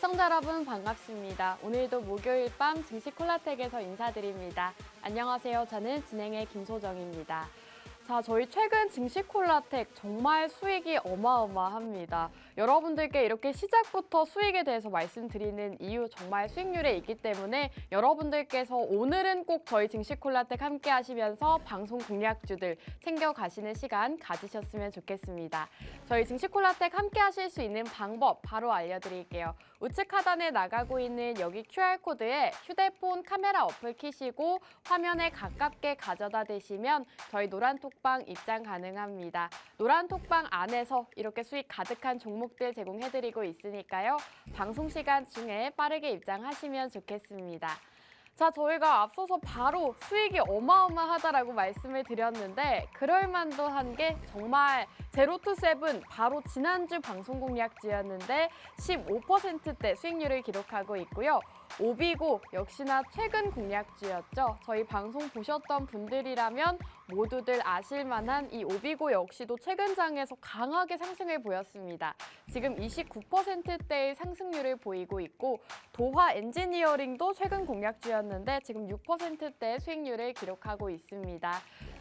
시청자 여러분 반갑습니다. 오늘도 목요일 밤 증시 콜라텍에서 인사드립니다. 안녕하세요. 저는 진행의 김소정입니다. 자, 저희 최근 증시 콜라텍 정말 수익이 어마어마합니다. 여러분들께 이렇게 시작부터 수익에 대해서 말씀드리는 이유 정말 수익률에 있기 때문에 여러분들께서 오늘은 꼭 저희 증시 콜라텍 함께 하시면서 방송 공략주들 챙겨가시는 시간 가지셨으면 좋겠습니다. 저희 증시 콜라텍 함께 하실 수 있는 방법 바로 알려드릴게요. 우측 하단에 나가고 있는 여기 QR코드에 휴대폰 카메라 어플 키시고 화면에 가깝게 가져다 대시면 저희 노란 톡방 입장 가능합니다. 노란 톡방 안에서 이렇게 수익 가득한 종목들 제공해드리고 있으니까요. 방송 시간 중에 빠르게 입장하시면 좋겠습니다. 자, 저희가 앞서서 바로 수익이 어마어마하다라고 말씀을 드렸는데 그럴만도 한 게 정말 제로투세븐 바로 지난주 방송 공략주였는데 15%대 수익률을 기록하고 있고요. 오비고 역시나 최근 공략주였죠. 저희 방송 보셨던 분들이라면 모두들 아실만한 이 오비고 역시도 최근 장에서 강하게 상승을 보였습니다. 지금 29%대의 상승률을 보이고 있고 도화 엔지니어링도 최근 공략주였는데 지금 6%대의 수익률을 기록하고 있습니다.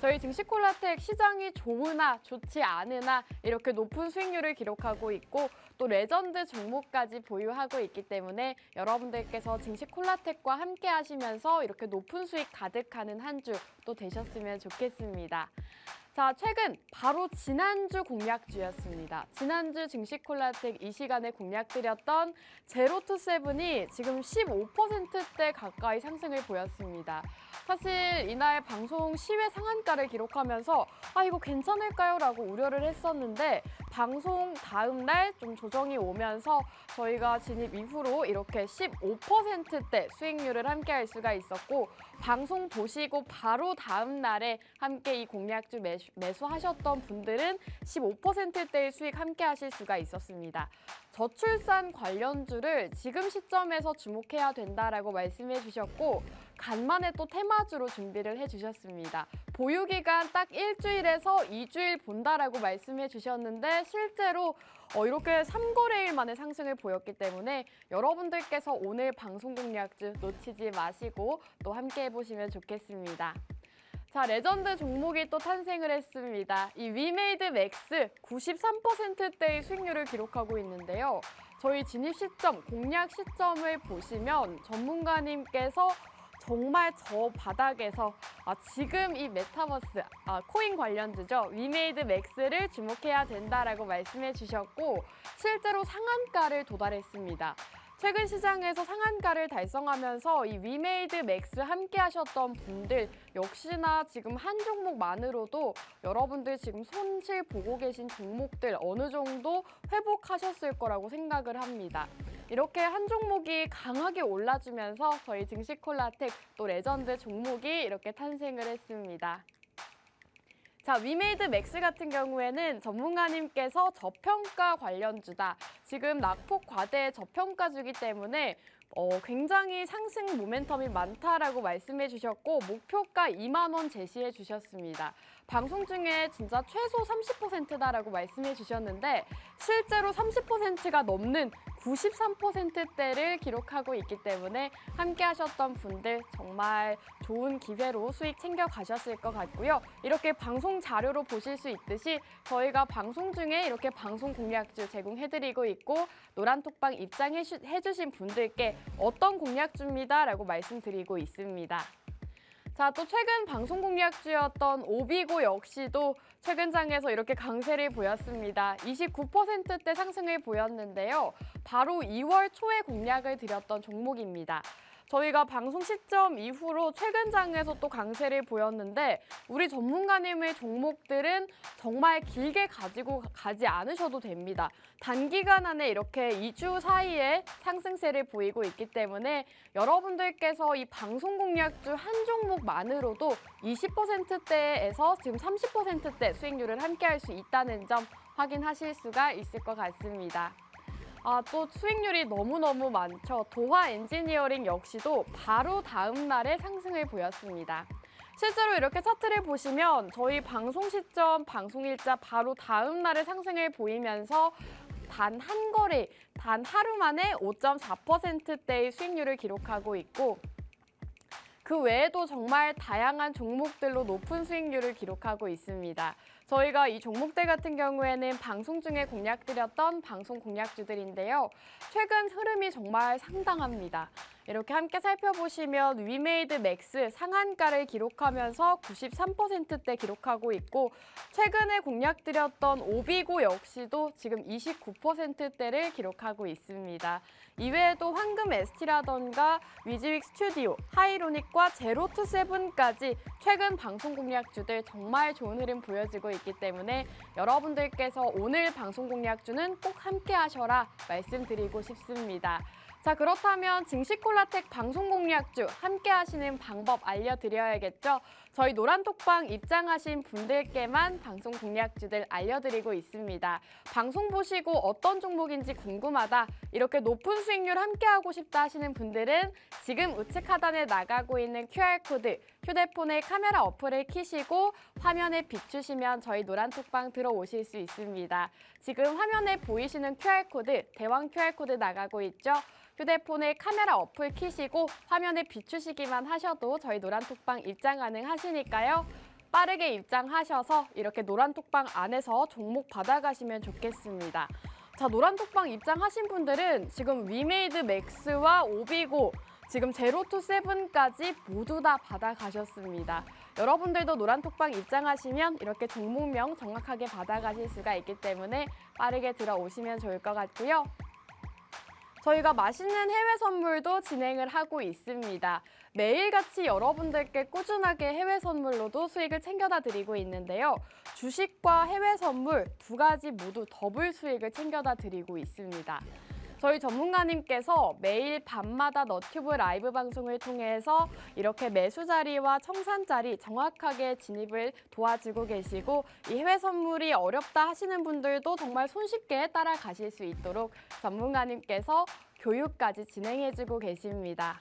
저희 증시 콜라텍 시장이 좋으나 좋지 않으나 이렇게 높은 수익률을 기록하고 있고 또 레전드 종목까지 보유하고 있기 때문에 여러분들께서 증시 콜라텍과 함께 하시면서 이렇게 높은 수익 가득하는 한 주 또 되셨으면 좋겠습니다. 자, 최근 바로 지난주 공략주였습니다. 지난주 증시 콜라텍 이 시간에 공략드렸던 제로투세븐이 지금 15%대 가까이 상승을 보였습니다. 사실 이날 방송 시외 상한가를 기록하면서 이거 괜찮을까요? 라고 우려를 했었는데 방송 다음 날 좀 조정이 오면서 저희가 진입 이후로 이렇게 15%대 수익률을 함께 할 수가 있었고 방송 보시고 바로 다음 날에 함께 이 공략주 매수하셨던 분들은 15%대의 수익 함께 하실 수가 있었습니다. 저출산 관련주를 지금 시점에서 주목해야 된다라고 말씀해 주셨고 간만에 또 테마주로 준비를 해주셨습니다. 보유기간 딱 일주일에서 2주일 본다라고 말씀해 주셨는데 실제로 이렇게 3거래일 만에 상승을 보였기 때문에 여러분들께서 오늘 방송 공략주 놓치지 마시고 또 함께 해보시면 좋겠습니다. 자, 레전드 종목이 또 탄생을 했습니다. 이 위메이드 맥스 93%대의 수익률을 기록하고 있는데요. 저희 진입 시점, 공략 시점을 보시면 전문가님께서 정말 저 바닥에서 지금 이 메타버스, 코인 관련주죠. 위메이드 맥스를 주목해야 된다라고 말씀해 주셨고 실제로 상한가를 도달했습니다. 최근 시장에서 상한가를 달성하면서 이 위메이드 맥스 함께 하셨던 분들 역시나 지금 한 종목만으로도 여러분들 지금 손실 보고 계신 종목들 어느 정도 회복하셨을 거라고 생각을 합니다. 이렇게 한 종목이 강하게 올라주면서 저희 증시 콜라텍 또 레전드 종목이 이렇게 탄생을 했습니다. 자, 위메이드 맥스 같은 경우에는 전문가님께서 저평가 관련주다. 지금 낙폭 과대 저평가주기 때문에 굉장히 상승 모멘텀이 많다라고 말씀해 주셨고 목표가 2만 원 제시해 주셨습니다. 방송 중에 진짜 최소 30%다라고 말씀해 주셨는데 실제로 30%가 넘는 93%대를 기록하고 있기 때문에 함께 하셨던 분들 정말 좋은 기회로 수익 챙겨가셨을 것 같고요. 이렇게 방송 자료로 보실 수 있듯이 저희가 방송 중에 이렇게 방송 공략주 제공해드리고 있고 노란 톡방 입장해주신 분들께 어떤 공략주입니다 라고 말씀드리고 있습니다. 자, 또 최근 방송 공략주였던 오비고 역시도 최근 장에서 이렇게 강세를 보였습니다. 29%대 상승을 보였는데요. 바로 2월 초에 공략을 드렸던 종목입니다. 저희가 방송 시점 이후로 최근 장에서 또 강세를 보였는데 우리 전문가님의 종목들은 정말 길게 가지고 가지 않으셔도 됩니다. 단기간 안에 이렇게 2주 사이에 상승세를 보이고 있기 때문에 여러분들께서 이 방송 공략주 한 종목만으로도 20%대에서 지금 30%대 수익률을 함께 할 수 있다는 점 확인하실 수가 있을 것 같습니다. 또 수익률이 너무너무 많죠. 도화 엔지니어링 역시도 바로 다음 날에 상승을 보였습니다. 실제로 이렇게 차트를 보시면 저희 방송 시점, 방송 일자 바로 다음 날에 상승을 보이면서 단 한 거래, 단 하루 만에 5.4%대의 수익률을 기록하고 있고 그 외에도 정말 다양한 종목들로 높은 수익률을 기록하고 있습니다. 저희가 이 종목들 같은 경우에는 방송 중에 공략드렸던 방송 공략주들인데요. 최근 흐름이 정말 상당합니다. 이렇게 함께 살펴보시면 위메이드 맥스 상한가를 기록하면서 93%대 기록하고 있고 최근에 공략드렸던 오비고 역시도 지금 29%대를 기록하고 있습니다. 이외에도 황금 ST라던가 위즈윅 스튜디오, 하이로닉과 제로투세븐까지 최근 방송 공략주들 정말 좋은 흐름 보여주고 있기 때문에 여러분들께서 오늘 방송 공략주는 꼭 함께 하셔라 말씀드리고 싶습니다. 자, 그렇다면 증시콜라텍 방송 공략주 함께 하시는 방법 알려드려야겠죠? 저희 노란톡방 입장하신 분들께만 방송 공략주들 알려드리고 있습니다. 방송 보시고 어떤 종목인지 궁금하다, 이렇게 높은 수익률 함께 하고 싶다 하시는 분들은 지금 우측 하단에 나가고 있는 QR코드, 휴대폰의 카메라 어플을 켜시고 화면에 비추시면 저희 노란톡방 들어오실 수 있습니다. 지금 화면에 보이시는 QR코드, 대왕 QR코드 나가고 있죠? 휴대폰의 카메라 어플 켜시고 화면에 비추시기만 하셔도 저희 노란톡방 입장 가능하시니까요. 빠르게 입장하셔서 이렇게 노란톡방 안에서 종목 받아가시면 좋겠습니다. 자, 노란톡방 입장하신 분들은 지금 위메이드 맥스와 오비고 지금 제로투세븐까지 모두 다 받아가셨습니다. 여러분들도 노란톡방 입장하시면 이렇게 종목명 정확하게 받아가실 수가 있기 때문에 빠르게 들어오시면 좋을 것 같고요. 저희가 맛있는 해외 선물도 진행을 하고 있습니다. 매일같이 여러분들께 꾸준하게 해외 선물로도 수익을 챙겨다 드리고 있는데요. 주식과 해외 선물 두 가지 모두 더블 수익을 챙겨다 드리고 있습니다. 저희 전문가님께서 매일 밤마다 너튜브 라이브 방송을 통해서 이렇게 매수 자리와 청산 자리 정확하게 진입을 도와주고 계시고 이 해외 선물이 어렵다 하시는 분들도 정말 손쉽게 따라가실 수 있도록 전문가님께서 교육까지 진행해주고 계십니다.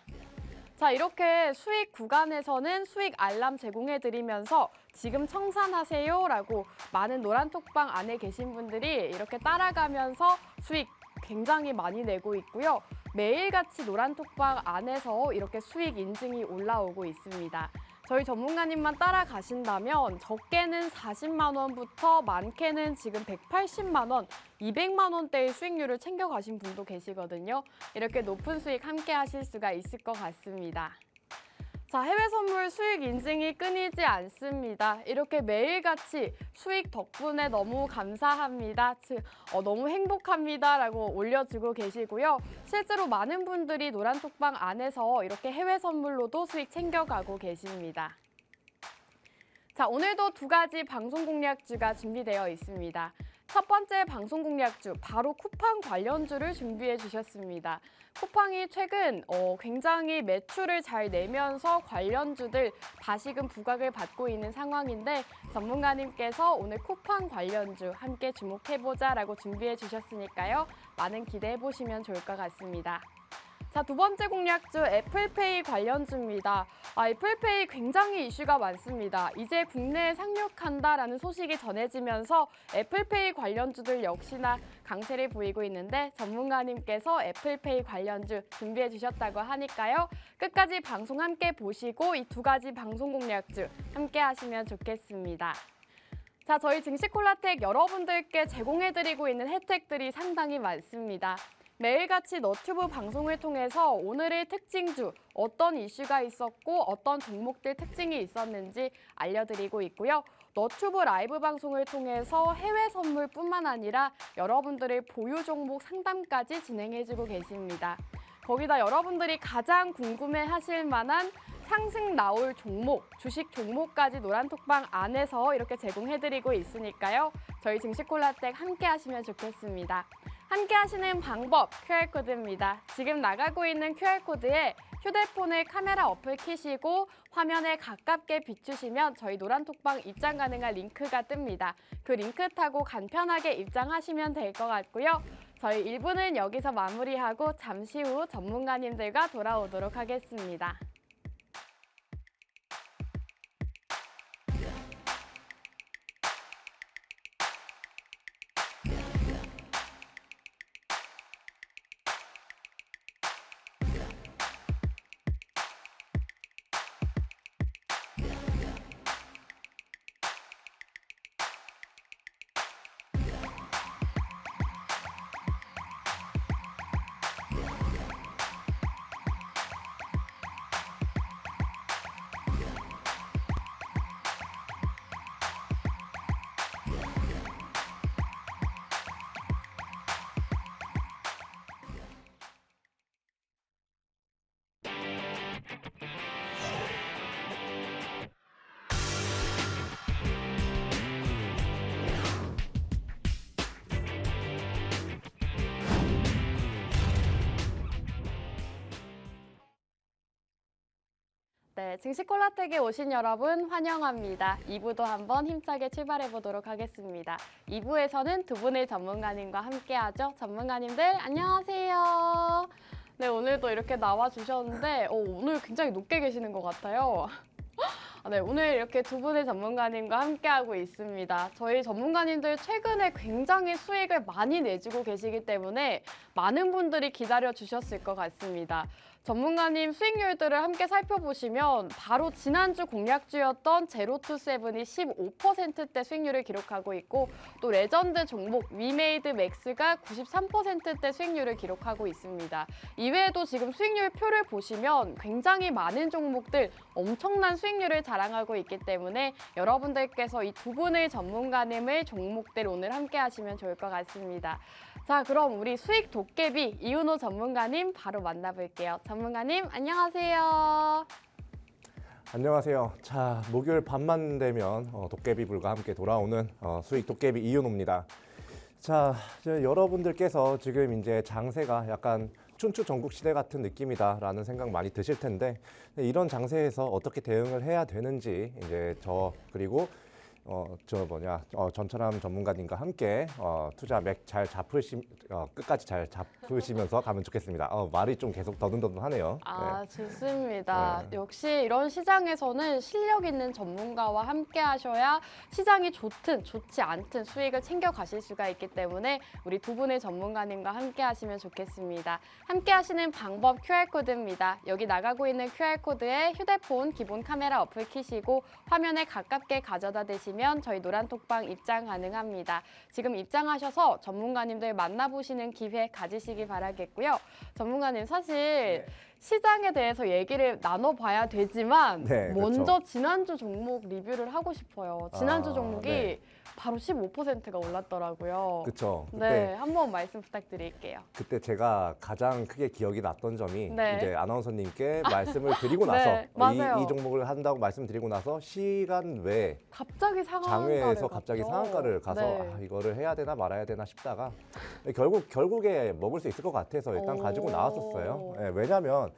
자, 이렇게 수익 구간에서는 수익 알람 제공해드리면서 지금 청산하세요라고 많은 노란톡방 안에 계신 분들이 이렇게 따라가면서 수익 굉장히 많이 내고 있고요. 매일같이 노란톡방 안에서 이렇게 수익 인증이 올라오고 있습니다. 저희 전문가님만 따라가신다면 적게는 40만 원부터 많게는 지금 180만 원, 200만 원대의 수익률을 챙겨가신 분도 계시거든요. 이렇게 높은 수익 함께 하실 수가 있을 것 같습니다. 자, 해외 선물 수익 인증이 끊이지 않습니다. 이렇게 매일같이 수익 덕분에 너무 감사합니다. 너무 행복합니다라고 올려주고 계시고요. 실제로 많은 분들이 노란톡방 안에서 이렇게 해외 선물로도 수익 챙겨가고 계십니다. 자, 오늘도 두 가지 방송 공략주가 준비되어 있습니다. 첫 번째 방송 공략주, 바로 쿠팡 관련주를 준비해 주셨습니다. 쿠팡이 최근 굉장히 매출을 잘 내면서 관련주들 다시금 부각을 받고 있는 상황인데 전문가님께서 오늘 쿠팡 관련주 함께 주목해보자라고 준비해 주셨으니까요. 많은 기대해 보시면 좋을 것 같습니다. 자, 두 번째 공략주 애플페이 관련주입니다. 애플페이 굉장히 이슈가 많습니다. 이제 국내에 상륙한다라는 소식이 전해지면서 애플페이 관련주들 역시나 강세를 보이고 있는데 전문가님께서 애플페이 관련주 준비해 주셨다고 하니까요. 끝까지 방송 함께 보시고 이 두 가지 방송 공략주 함께 하시면 좋겠습니다. 자, 저희 증시콜라텍 여러분들께 제공해드리고 있는 혜택들이 상당히 많습니다. 매일같이 너튜브 방송을 통해서 오늘의 특징주, 어떤 이슈가 있었고 어떤 종목들 특징이 있었는지 알려드리고 있고요. 너튜브 라이브 방송을 통해서 해외 선물뿐만 아니라 여러분들의 보유 종목 상담까지 진행해주고 계십니다. 거기다 여러분들이 가장 궁금해하실 만한 상승 나올 종목, 주식 종목까지 노란톡방 안에서 이렇게 제공해드리고 있으니까요. 저희 증시콜라텍 함께 하시면 좋겠습니다. 함께 하시는 방법 QR코드입니다. 지금 나가고 있는 QR코드에 휴대폰을 카메라 어플 켜시고 화면에 가깝게 비추시면 저희 노란톡방 입장 가능한 링크가 뜹니다. 그 링크 타고 간편하게 입장하시면 될 것 같고요. 저희 1부는 여기서 마무리하고 잠시 후 전문가님들과 돌아오도록 하겠습니다. 네, 증시 콜라텍에 오신 여러분 환영합니다. 2부도 한번 힘차게 출발해 보도록 하겠습니다. 2부에서는 두 분의 전문가님과 함께하죠. 전문가님들 안녕하세요. 네, 오늘도 이렇게 나와 주셨는데 오늘 굉장히 높게 계시는 것 같아요. 네, 오늘 이렇게 두 분의 전문가님과 함께하고 있습니다. 저희 전문가님들 최근에 굉장히 수익을 많이 내주고 계시기 때문에 많은 분들이 기다려 주셨을 것 같습니다. 전문가님 수익률들을 함께 살펴보시면 바로 지난주 공략주였던 제로투세븐이 15%대 수익률을 기록하고 있고 또 레전드 종목 위메이드 맥스가 93%대 수익률을 기록하고 있습니다. 이외에도 지금 수익률 표를 보시면 굉장히 많은 종목들 엄청난 수익률을 자랑하고 있기 때문에 여러분들께서 이 두 분의 전문가님의 종목들 오늘 함께 하시면 좋을 것 같습니다. 자, 그럼 우리 수익 도깨비 이윤호 전문가님 바로 만나볼게요. 전문가님 안녕하세요. 안녕하세요. 자, 목요일 밤만 되면 도깨비불과 함께 돌아오는 수익 도깨비 이윤호입니다. 자, 여러분들께서 지금 이제 장세가 약간 춘추 전국시대 같은 느낌이다라는 생각 많이 드실 텐데 이런 장세에서 어떻게 대응을 해야 되는지 이제 그리고 전철함 전문가님과 함께 투자 맥 잘 끝까지 잘 잡으시면서 가면 좋겠습니다. 말이 좀 계속 더듬더듬하네요. 아, 네. 좋습니다. 네. 역시 이런 시장에서는 실력 있는 전문가와 함께 하셔야 시장이 좋든 좋지 않든 수익을 챙겨 가실 수가 있기 때문에 우리 두 분의 전문가님과 함께 하시면 좋겠습니다. 함께 하시는 방법 QR코드입니다. 여기 나가고 있는 QR코드에 휴대폰 기본 카메라 어플 키시고 화면에 가깝게 가져다 대시면 저희 노란톡방 입장 가능합니다. 지금 입장하셔서 전문가님들 만나보시는 기회 가지시기 바라겠고요. 전문가님 사실 시장에 대해서 얘기를 나눠봐야 되지만 네, 먼저 그렇죠. 지난주 종목 리뷰를 하고 싶어요. 지난주 종목이 네. 바로 15%가 올랐더라고요. 그렇죠. 네, 한번 말씀 부탁드릴게요. 그때 제가 가장 크게 기억이 났던 점이 네. 이제 아나운서님께 말씀을 드리고 네, 나서 맞아요. 이 종목을 한다고 말씀드리고 나서 시간 외에 갑자기 상한가를 장외에서 갑자기 갔죠. 상한가를 가서 네. 이거를 해야 되나 말아야 되나 싶다가 결국에 먹을 수 있을 것 같아서 일단 가지고 나왔었어요. 네, 왜냐하면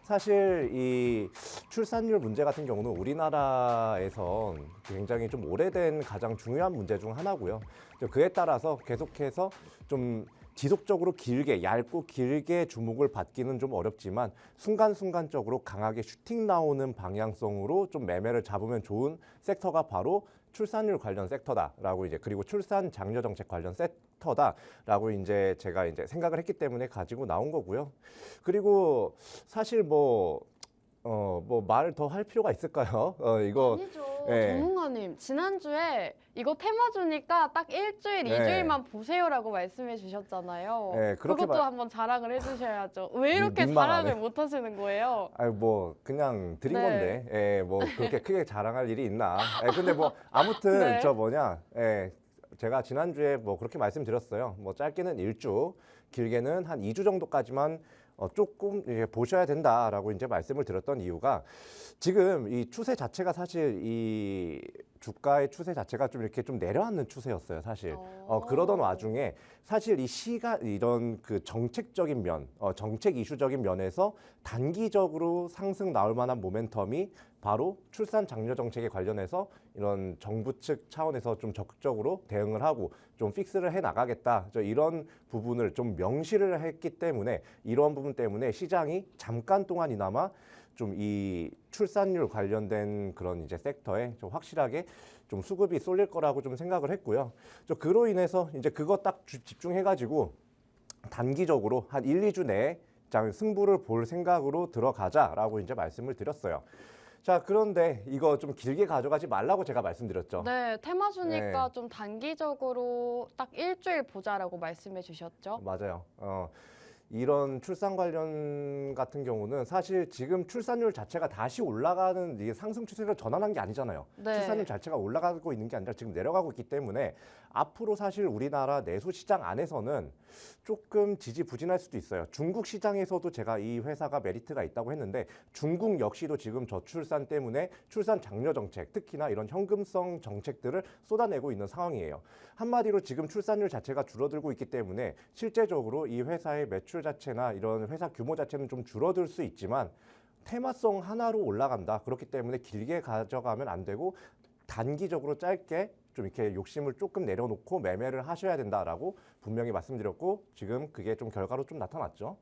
사실 이 출산율 문제 같은 경우는 우리나라에서 굉장히 좀 오래된 가장 중요한 문제 중 하나고요. 그에 따라서 계속해서 좀 지속적으로 얇고 길게 주목을 받기는 좀 어렵지만 순간순간적으로 강하게 슈팅 나오는 방향성으로 좀 매매를 잡으면 좋은 섹터가 바로 출산율 관련 섹터다라고 그리고 출산 장려 정책 관련 섹터다라고 제가 생각을 했기 때문에 가지고 나온 거고요. 그리고 사실 말을 더 할 필요가 있을까요? 이거 아니죠. 예. 전문가님, 지난주에 이거 테마주니까 딱 일주일, 네. 2주일만 보세요라고 말씀해 주셨잖아요. 네, 그렇게 그것도 한번 자랑을 해주셔야죠. 왜 이렇게 민망하네. 자랑을 못 하시는 거예요? 그냥 드린 네. 건데, 그렇게 크게 자랑할 일이 있나. 근데 아무튼, 네. 제가 지난주에 그렇게 말씀드렸어요. 짧게는 1주, 길게는 한 2주 정도까지만 조금 보셔야 된다라고 말씀을 드렸던 이유가 지금 이 추세 자체가 사실 이 주가의 추세 자체가 좀 이렇게 좀 내려앉는 추세였어요, 사실. 그러던 와중에 사실 이런 그 정책적인 면, 정책 이슈적인 면에서 단기적으로 상승 나올 만한 모멘텀이 바로 출산 장려 정책에 관련해서 이런 정부 측 차원에서 좀 적극적으로 대응을 하고 좀 픽스를 해 나가겠다. 이런 부분을 좀 명시를 했기 때문에 이러한 부분 때문에 시장이 잠깐 동안이나마 좀 이 출산율 관련된 그런 섹터에 좀 확실하게 좀 수급이 쏠릴 거라고 좀 생각을 했고요. 그로 인해서 그거 딱 집중해가지고 단기적으로 한 1, 2주 내에 승부를 볼 생각으로 들어가자라고 말씀을 드렸어요. 자, 그런데 이거 좀 길게 가져가지 말라고 제가 말씀드렸죠. 네, 테마주니까 네. 좀 단기적으로 딱 일주일 보자라고 말씀해 주셨죠. 맞아요. 이런 출산 관련 같은 경우는 사실 지금 출산율 자체가 다시 올라가는 이게 상승 추세로 전환한 게 아니잖아요. 네. 출산율 자체가 올라가고 있는 게 아니라 지금 내려가고 있기 때문에 앞으로 사실 우리나라 내수 시장 안에서는 조금 지지부진할 수도 있어요. 중국 시장에서도 제가 이 회사가 메리트가 있다고 했는데 중국 역시도 지금 저출산 때문에 출산 장려 정책, 특히나 이런 현금성 정책들을 쏟아내고 있는 상황이에요. 한마디로 지금 출산율 자체가 줄어들고 있기 때문에 실제적으로 이 회사의 매출 자체나 이런 회사 규모 자체는 좀 줄어들 수 있지만 테마성 하나로 올라간다. 그렇기 때문에 길게 가져가면 안 되고 단기적으로 짧게 좀 이렇게 욕심을 조금 내려놓고 매매를 하셔야 된다라고 분명히 말씀드렸고 지금 그게 좀 결과로 좀 나타났죠.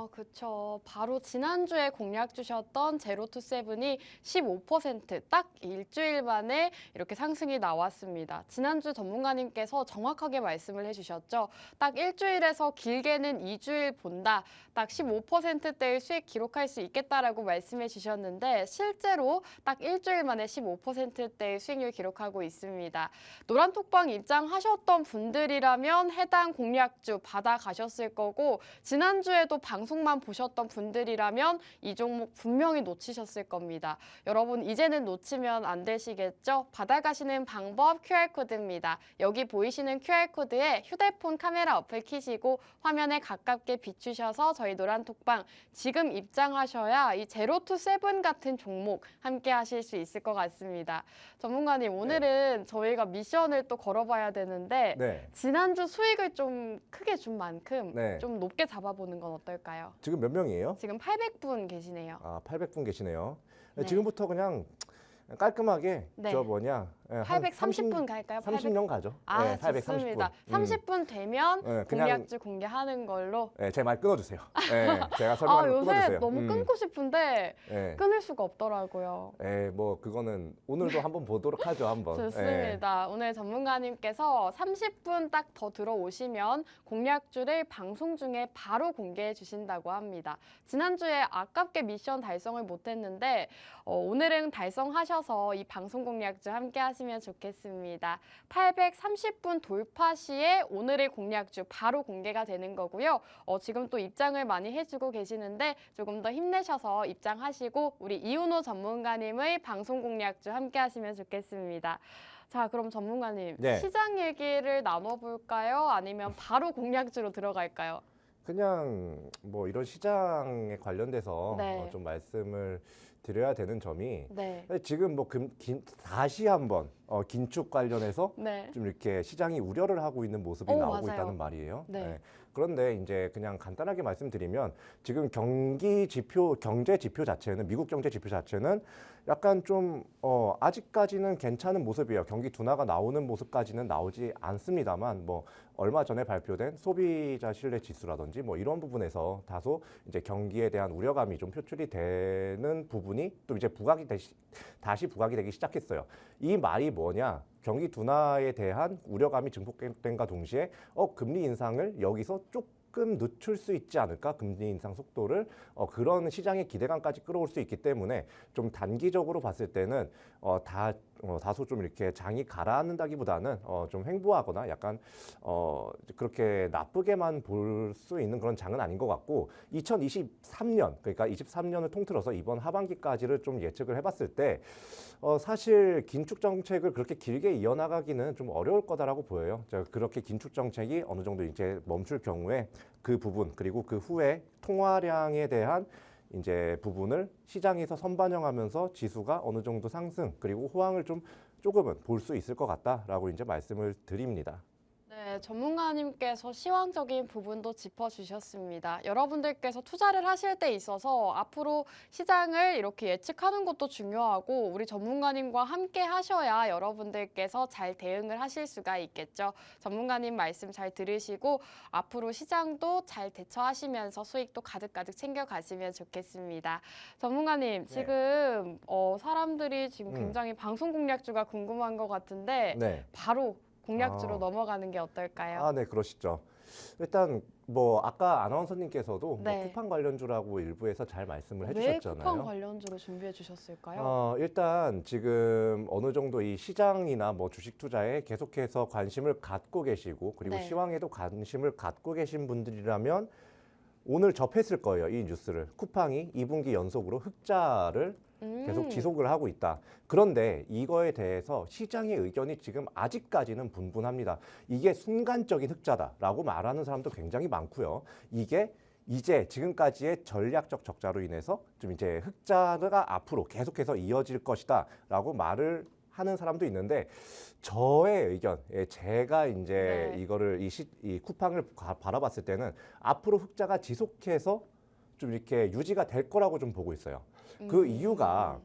그렇죠. 바로 지난주에 공략 주셨던 제로투세븐이 15%딱 일주일 만에 이렇게 상승이 나왔습니다. 지난주 전문가님께서 정확하게 말씀을 해주셨죠. 딱 일주일에서 길게는 2주일 본다. 딱 15%대의 수익 기록할 수 있겠다라고 말씀해 주셨는데 실제로 딱 일주일 만에 15%대의 수익률 기록하고 있습니다. 노란톡방 입장하셨던 분들이라면 해당 공략주 받아가셨을 거고 지난주에도 방송만 보셨던 분들이라면 이 종목 분명히 놓치셨을 겁니다. 여러분 이제는 놓치면 안 되시겠죠? 받아가시는 방법 QR코드입니다. 여기 보이시는 QR코드에 휴대폰 카메라 어플 켜시고 화면에 가깝게 비추셔서 저희 노란톡방 지금 입장하셔야 이 제로투세븐 같은 종목 함께 하실 수 있을 것 같습니다. 전문가님 오늘은 저희가 미션을 또 걸어봐야 되는데 네. 지난주 수익을 좀 크게 준 만큼 네. 좀 높게 잡아보는 건 어떨까요? 지금 몇 명이에요? 지금 800분 계시네요. 800분 계시네요. 네. 지금부터 그냥 깔끔하게 네. 저 뭐냐 830분 갈까요? 30년 가죠. 아, 네, 좋습니다. 830분. 30분 되면 그냥 공략주 공개하는 걸로. 제 말 끊어주세요. 제가 설명하는 거 요새 끊어주세요. 너무 끊고 싶은데 네. 끊을 수가 없더라고요. 뭐 그거는 오늘도 한번 보도록 하죠. 한번. 좋습니다. 오늘 전문가님께서 30분 딱 더 들어오시면 공략주를 방송 중에 바로 공개해 주신다고 합니다. 지난주에 아깝게 미션 달성을 못했는데 오늘은 달성하셔서 이 방송 공략주 함께 하시면 좋겠습니다. 830분 돌파 시에 오늘의 공략주 바로 공개가 되는 거고요. 지금 또 입장을 많이 해주고 계시는데 조금 더 힘내셔서 입장하시고 우리 이윤호 전문가님의 방송 공략주 함께 하시면 좋겠습니다. 자, 그럼 전문가님 네. 시장 얘기를 나눠볼까요? 아니면 바로 공략주로 들어갈까요? 그냥 뭐 이런 시장에 관련돼서 네. 좀 말씀을 드려야 되는 점이 네. 지금 뭐 다시 한번 긴축 관련해서 네. 좀 이렇게 시장이 우려를 하고 있는 모습이 나오고 맞아요. 있다는 말이에요. 네. 그런데 이제 그냥 간단하게 말씀드리면 지금 경제 지표 자체는 미국 경제 지표 자체는 약간 좀 아직까지는 괜찮은 모습이에요. 경기 둔화가 나오는 모습까지는 나오지 않습니다만 뭐 얼마 전에 발표된 소비자 신뢰 지수라든지 뭐 이런 부분에서 다소 이제 경기에 대한 우려감이 좀 표출이 되는 부분이 또 이제 다시 부각이 되기 시작했어요. 이 말이 뭐냐? 경기 둔화에 대한 우려감이 증폭된과 동시에 금리 인상을 여기서 조금 늦출 수 있지 않을까? 금리 인상 속도를 그런 시장의 기대감까지 끌어올 수 있기 때문에 좀 단기적으로 봤을 때는 다소 좀 이렇게 장이 가라앉는다기보다는 좀 횡보하거나 약간 그렇게 나쁘게만 볼 수 있는 그런 장은 아닌 것 같고 2023년 그러니까 23년을 통틀어서 이번 하반기까지를 좀 예측을 해봤을 때 사실 긴축 정책을 그렇게 길게 이어나가기는 좀 어려울 거다라고 보여요. 그렇게 긴축 정책이 어느 정도 이제 멈출 경우에 그 부분 그리고 그 후에 통화량에 대한 이제 부분을 시장에서 선반영하면서 지수가 어느 정도 상승 그리고 호황을 좀 조금은 볼 수 있을 것 같다라고 이제 말씀을 드립니다. 네, 전문가님께서 시황적인 부분도 짚어주셨습니다. 여러분들께서 투자를 하실 때 있어서 앞으로 시장을 이렇게 예측하는 것도 중요하고 우리 전문가님과 함께 하셔야 여러분들께서 잘 대응을 하실 수가 있겠죠. 전문가님 말씀 잘 들으시고 앞으로 시장도 잘 대처하시면서 수익도 가득가득 챙겨가시면 좋겠습니다. 전문가님, 지금 사람들이 지금 굉장히 방송 공략주가 궁금한 것 같은데 네. 바로 공략주로 넘어가는 게 어떨까요? 네, 그러시죠. 일단 뭐 아까 아나운서님께서도 네. 뭐 쿠팡 관련주라고 일부에서 잘 말씀을 왜 해주셨잖아요. 쿠팡 관련주로 준비해 주셨을까요? 일단 지금 어느 정도 이 시장이나 뭐 주식 투자에 계속해서 관심을 갖고 계시고 그리고 네. 시황에도 관심을 갖고 계신 분들이라면 오늘 접했을 거예요. 이 뉴스를. 쿠팡이 2분기 연속으로 흑자를 계속 지속을 하고 있다. 그런데 이거에 대해서 시장의 의견이 지금 아직까지는 분분합니다. 이게 순간적인 흑자다라고 말하는 사람도 굉장히 많고요. 이게 이제 지금까지의 전략적 적자로 인해서 좀 이제 흑자가 앞으로 계속해서 이어질 것이다라고 말을 하는 사람도 있는데 저의 의견, 제가 이제 네. 이거를 이 쿠팡을 바라봤을 때는 앞으로 흑자가 지속해서 좀 이렇게 유지가 될 거라고 좀 보고 있어요. 그 이유가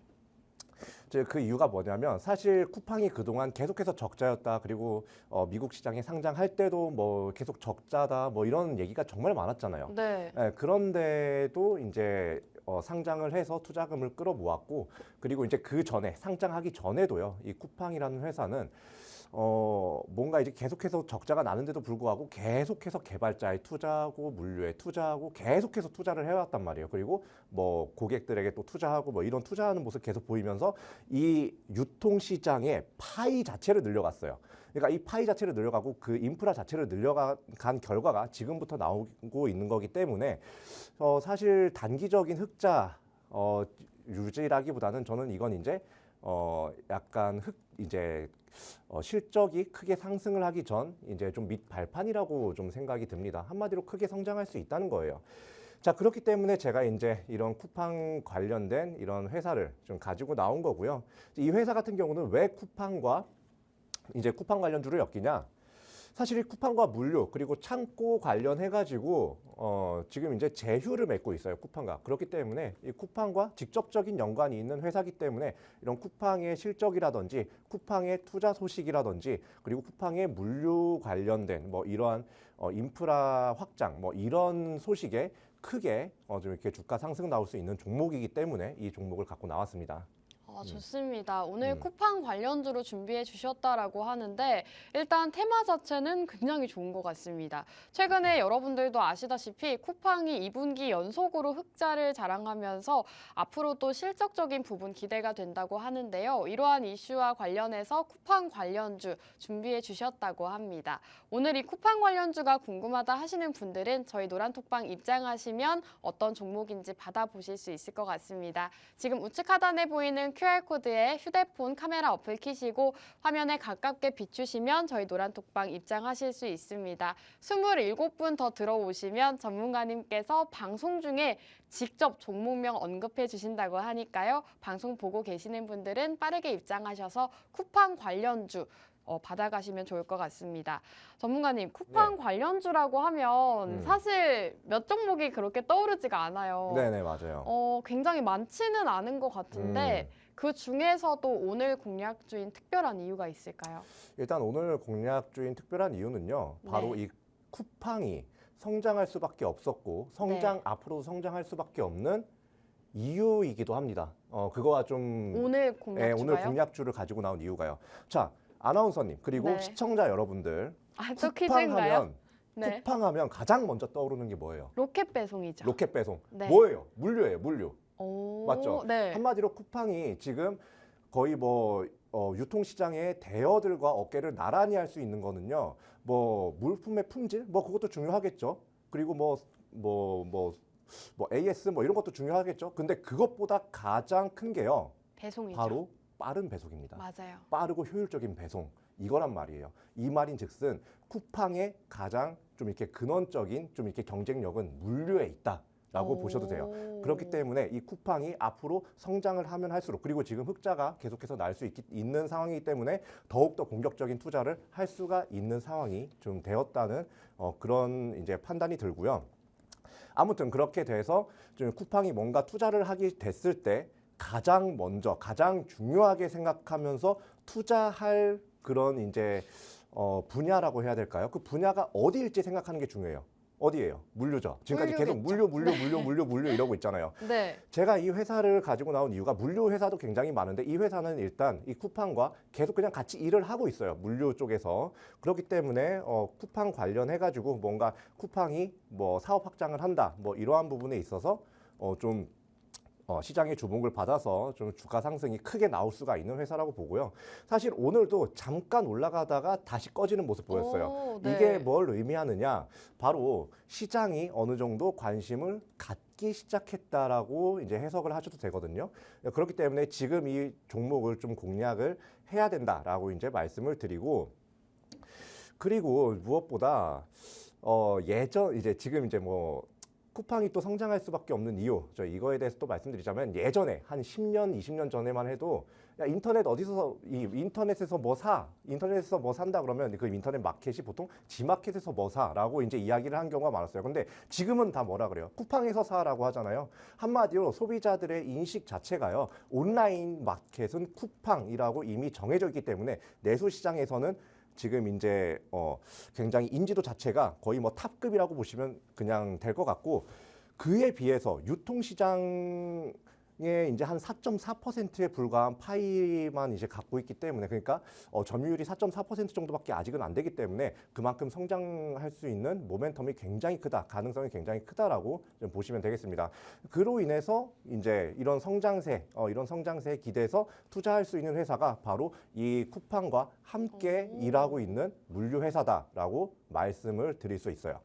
이제 그 이유가 뭐냐면 사실 쿠팡이 그동안 계속해서 적자였다. 그리고 미국 시장에 상장할 때도 뭐 계속 적자다. 뭐 이런 얘기가 정말 많았잖아요. 네. 예, 그런데도 이제 상장을 해서 투자금을 끌어모았고 그리고 이제 그 전에 상장하기 전에도요. 이 쿠팡이라는 회사는 뭔가 이제 계속해서 적자가 나는데도 불구하고 계속해서 개발자에 투자하고 물류에 투자하고 계속해서 투자를 해왔단 말이에요. 그리고 뭐 고객들에게 또 투자하고 뭐 이런 투자하는 모습 계속 보이면서 이 유통시장의 파이 자체를 늘려갔어요. 그러니까 이 파이 자체를 늘려가고 그 인프라 자체를 늘려간 결과가 지금부터 나오고 있는 거기 때문에 사실 단기적인 흑자 유지라기보다는 저는 이건 이제 약간 이제 실적이 크게 상승을 하기 전 이제 좀 밑발판이라고 좀 생각이 듭니다. 한마디로 크게 성장할 수 있다는 거예요. 자, 그렇기 때문에 제가 이제 이런 쿠팡 관련된 이런 회사를 좀 가지고 나온 거고요. 이 회사 같은 경우는 왜 쿠팡과 이제 쿠팡 관련주를 엮이냐? 사실 이 쿠팡과 물류 그리고 창고 관련해가지고 지금 이제 제휴를 맺고 있어요, 쿠팡과. 그렇기 때문에 이 쿠팡과 직접적인 연관이 있는 회사기 때문에 이런 쿠팡의 실적이라든지 쿠팡의 투자 소식이라든지 그리고 쿠팡의 물류 관련된 뭐 이러한 인프라 확장 뭐 이런 소식에 크게 좀 이렇게 주가 상승 나올 수 있는 종목이기 때문에 이 종목을 갖고 나왔습니다. 좋습니다. 오늘 쿠팡 관련주로 준비해 주셨다라고 하는데 일단 테마 자체는 굉장히 좋은 것 같습니다. 최근에 여러분들도 아시다시피 쿠팡이 2분기 연속으로 흑자를 자랑하면서 앞으로도 실적적인 부분 기대가 된다고 하는데요. 이러한 이슈와 관련해서 쿠팡 관련주 준비해 주셨다고 합니다. 오늘 이 쿠팡 관련주가 궁금하다 하시는 분들은 저희 노란톡방 입장하시면 어떤 종목인지 받아보실 수 있을 것 같습니다. 지금 우측 하단에 보이는 QR코드에 휴대폰 카메라 어플 켜시고 화면에 가깝게 비추시면 저희 노란톡방 입장하실 수 있습니다. 27분 더 들어오시면 전문가님께서 방송 중에 직접 종목명 언급해 주신다고 하니까요. 방송 보고 계시는 분들은 빠르게 입장하셔서 쿠팡 관련주 받아가시면 좋을 것 같습니다. 전문가님, 쿠팡 관련주라고 하면 사실 몇 종목이 그렇게 떠오르지가 않아요. 네네, 맞아요. 굉장히 많지는 않은 것 같은데 그 중에서도 오늘 공략주인 특별한 이유가 있을까요? 일단 오늘 공략주인 특별한 이유는요. 바로 이 쿠팡이 성장할 수밖에 없었고 앞으로도 성장할 수밖에 없는 이유이기도 합니다. 그거와 좀 오늘 공략주가요? 오늘 공략주를 가지고 나온 이유가요. 자, 아나운서님 그리고 시청자 여러분들 또 퀴즈인가요? 쿠팡하면 가장 먼저 떠오르는 게 뭐예요? 로켓 배송이죠. 로켓 배송. 뭐예요? 물류예요, 물류. 맞죠? 한마디로 쿠팡이 지금 거의 뭐 유통시장의 대여들과 어깨를 나란히 할 수 있는 거는요. 뭐 물품의 품질, 뭐 그것도 중요하겠죠. 그리고 뭐 AS 뭐 이런 것도 중요하겠죠. 근데 그것보다 가장 큰 게요. 배송이죠. 바로 빠른 배송입니다. 맞아요. 빠르고 효율적인 배송. 이거란 말이에요. 이 말인즉슨 쿠팡의 가장 좀 이렇게 근원적인 좀 이렇게 경쟁력은 물류에 있다. 라고 보셔도 돼요. 그렇기 때문에 이 쿠팡이 앞으로 성장을 하면 할수록 그리고 지금 흑자가 계속해서 날 수 있는 상황이기 때문에 더욱더 공격적인 투자를 할 수가 있는 상황이 좀 되었다는 그런 이제 판단이 들고요. 아무튼 그렇게 돼서 좀 쿠팡이 뭔가 투자를 하게 됐을 때 가장 먼저 가장 중요하게 생각하면서 투자할 그런 이제 분야라고 해야 될까요? 그 분야가 어디일지 생각하는 게 중요해요. 어디예요? 물류죠. 지금까지 계속 물류 이러고 있잖아요. 네. 제가 이 회사를 가지고 나온 이유가 물류 회사도 굉장히 많은데 이 회사는 일단 이 쿠팡과 계속 그냥 같이 일을 하고 있어요. 물류 쪽에서. 그렇기 때문에 쿠팡 관련해가지고 뭔가 쿠팡이 뭐 사업 확장을 한다. 뭐 이러한 부분에 있어서 좀 시장의 주목을 받아서 좀 주가 상승이 크게 나올 수가 있는 회사라고 보고요. 사실 오늘도 잠깐 올라가다가 다시 꺼지는 모습 보였어요. 이게 뭘 의미하느냐? 바로 시장이 어느 정도 관심을 갖기 시작했다라고 이제 해석을 하셔도 되거든요. 그렇기 때문에 지금 이 종목을 좀 공략을 해야 된다라고 이제 말씀을 드리고 그리고 무엇보다 이제 지금 이제 뭐 쿠팡이 또 성장할 수밖에 없는 이유, 저 이거에 대해서 또 말씀드리자면 예전에 한 10년, 20년 전에만 해도 야, 인터넷에서 뭐 사, 인터넷에서 뭐 산다 그러면 그 인터넷 마켓이 보통 지마켓에서 뭐 사라고 이제 이야기를 한 경우가 많았어요. 근데 지금은 다 뭐라 그래요? 쿠팡에서 사라고 하잖아요. 한마디로 소비자들의 인식 자체가요. 온라인 마켓은 쿠팡이라고 이미 정해져 있기 때문에 내수시장에서는 지금 이제 굉장히 인지도 자체가 거의 뭐 탑급이라고 보시면 그냥 될 것 같고, 그에 비해서 유통시장에 이제 한 4.4%에 불과한 파이만 이제 갖고 있기 때문에, 그러니까 점유율이 4.4% 정도밖에 아직은 안 되기 때문에 그만큼 성장할 수 있는 모멘텀이 굉장히 크다, 가능성이 굉장히 크다라고 좀 보시면 되겠습니다. 그로 인해서 이제 이런 성장세에 기대서 투자할 수 있는 회사가 바로 이 쿠팡과 함께 일하고 있는 물류 회사다라고 말씀을 드릴 수 있어요.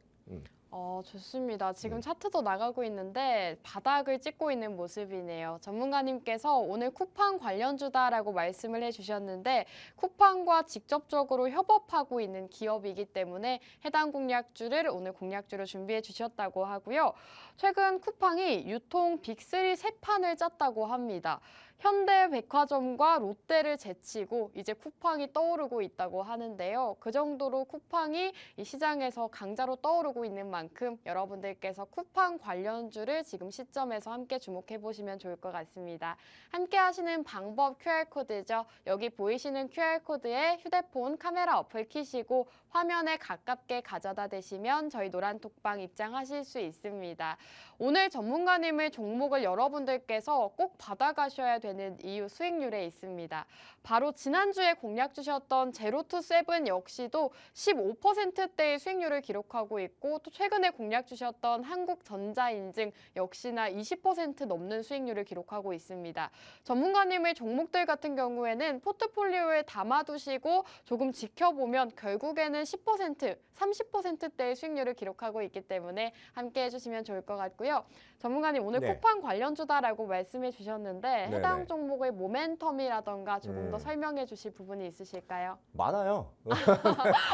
좋습니다. 지금 차트도 나가고 있는데 바닥을 찍고 있는 모습이네요. 전문가님께서 오늘 쿠팡 관련주다라고 말씀을 해주셨는데 쿠팡과 직접적으로 협업하고 있는 기업이기 때문에 해당 공략주를 오늘 공략주로 준비해 주셨다고 하고요. 최근 쿠팡이 유통 빅3 세 판을 짰다고 합니다. 현대백화점과 롯데를 제치고 이제 쿠팡이 떠오르고 있다고 하는데요. 그 정도로 쿠팡이 이 시장에서 강자로 떠오르고 있는 만큼 여러분들께서 쿠팡 관련주를 지금 시점에서 함께 주목해 보시면 좋을 것 같습니다. 함께 하시는 방법 QR코드죠. 여기 보이시는 QR코드에 휴대폰 카메라 어플 키시고 화면에 가깝게 가져다 대시면 저희 노란톡방 입장하실 수 있습니다. 오늘 전문가님의 종목을 여러분들께서 꼭 받아가셔야 되는 이유 수익률에 있습니다. 바로 지난주에 공략 주셨던 제로투세븐 역시도 15%대의 수익률을 기록하고 있고 또 최근에 공략 주셨던 한국전자인증 역시나 20% 넘는 수익률을 기록하고 있습니다. 전문가님의 종목들 같은 경우에는 포트폴리오에 담아두시고 조금 지켜보면 결국에는 10%, 30%대의 수익률을 기록하고 있기 때문에 함께 해주시면 좋을 것 같고요. 전문가님 오늘 네. 쿠팡 관련주다라고 말씀해 주셨는데 해당 네네. 종목의 모멘텀이라던가 조금 더 설명해 주실 부분이 있으실까요? 많아요.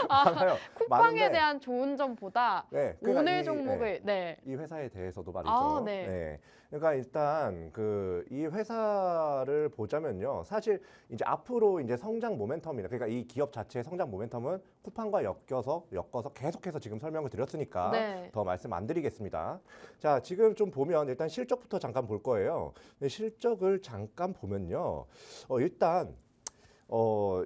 많아요. 쿠팡에 많은데, 대한 좋은 점보다 네, 그러니까 오늘 종목을 이 회사에 대해서도 말이죠. 아, 네. 그러니까 일단 이 회사를 보자면요. 사실 이제 앞으로 이제 성장 모멘텀이나 그러니까 이 기업 자체의 성장 모멘텀은 쿠팡과 엮어서 계속해서 지금 설명을 드렸으니까 네. 더 말씀 안 드리겠습니다. 자, 지금 좀 보면 일단 실적부터 잠깐 볼 거예요. 근데 실적을 잠깐 보면요. 일단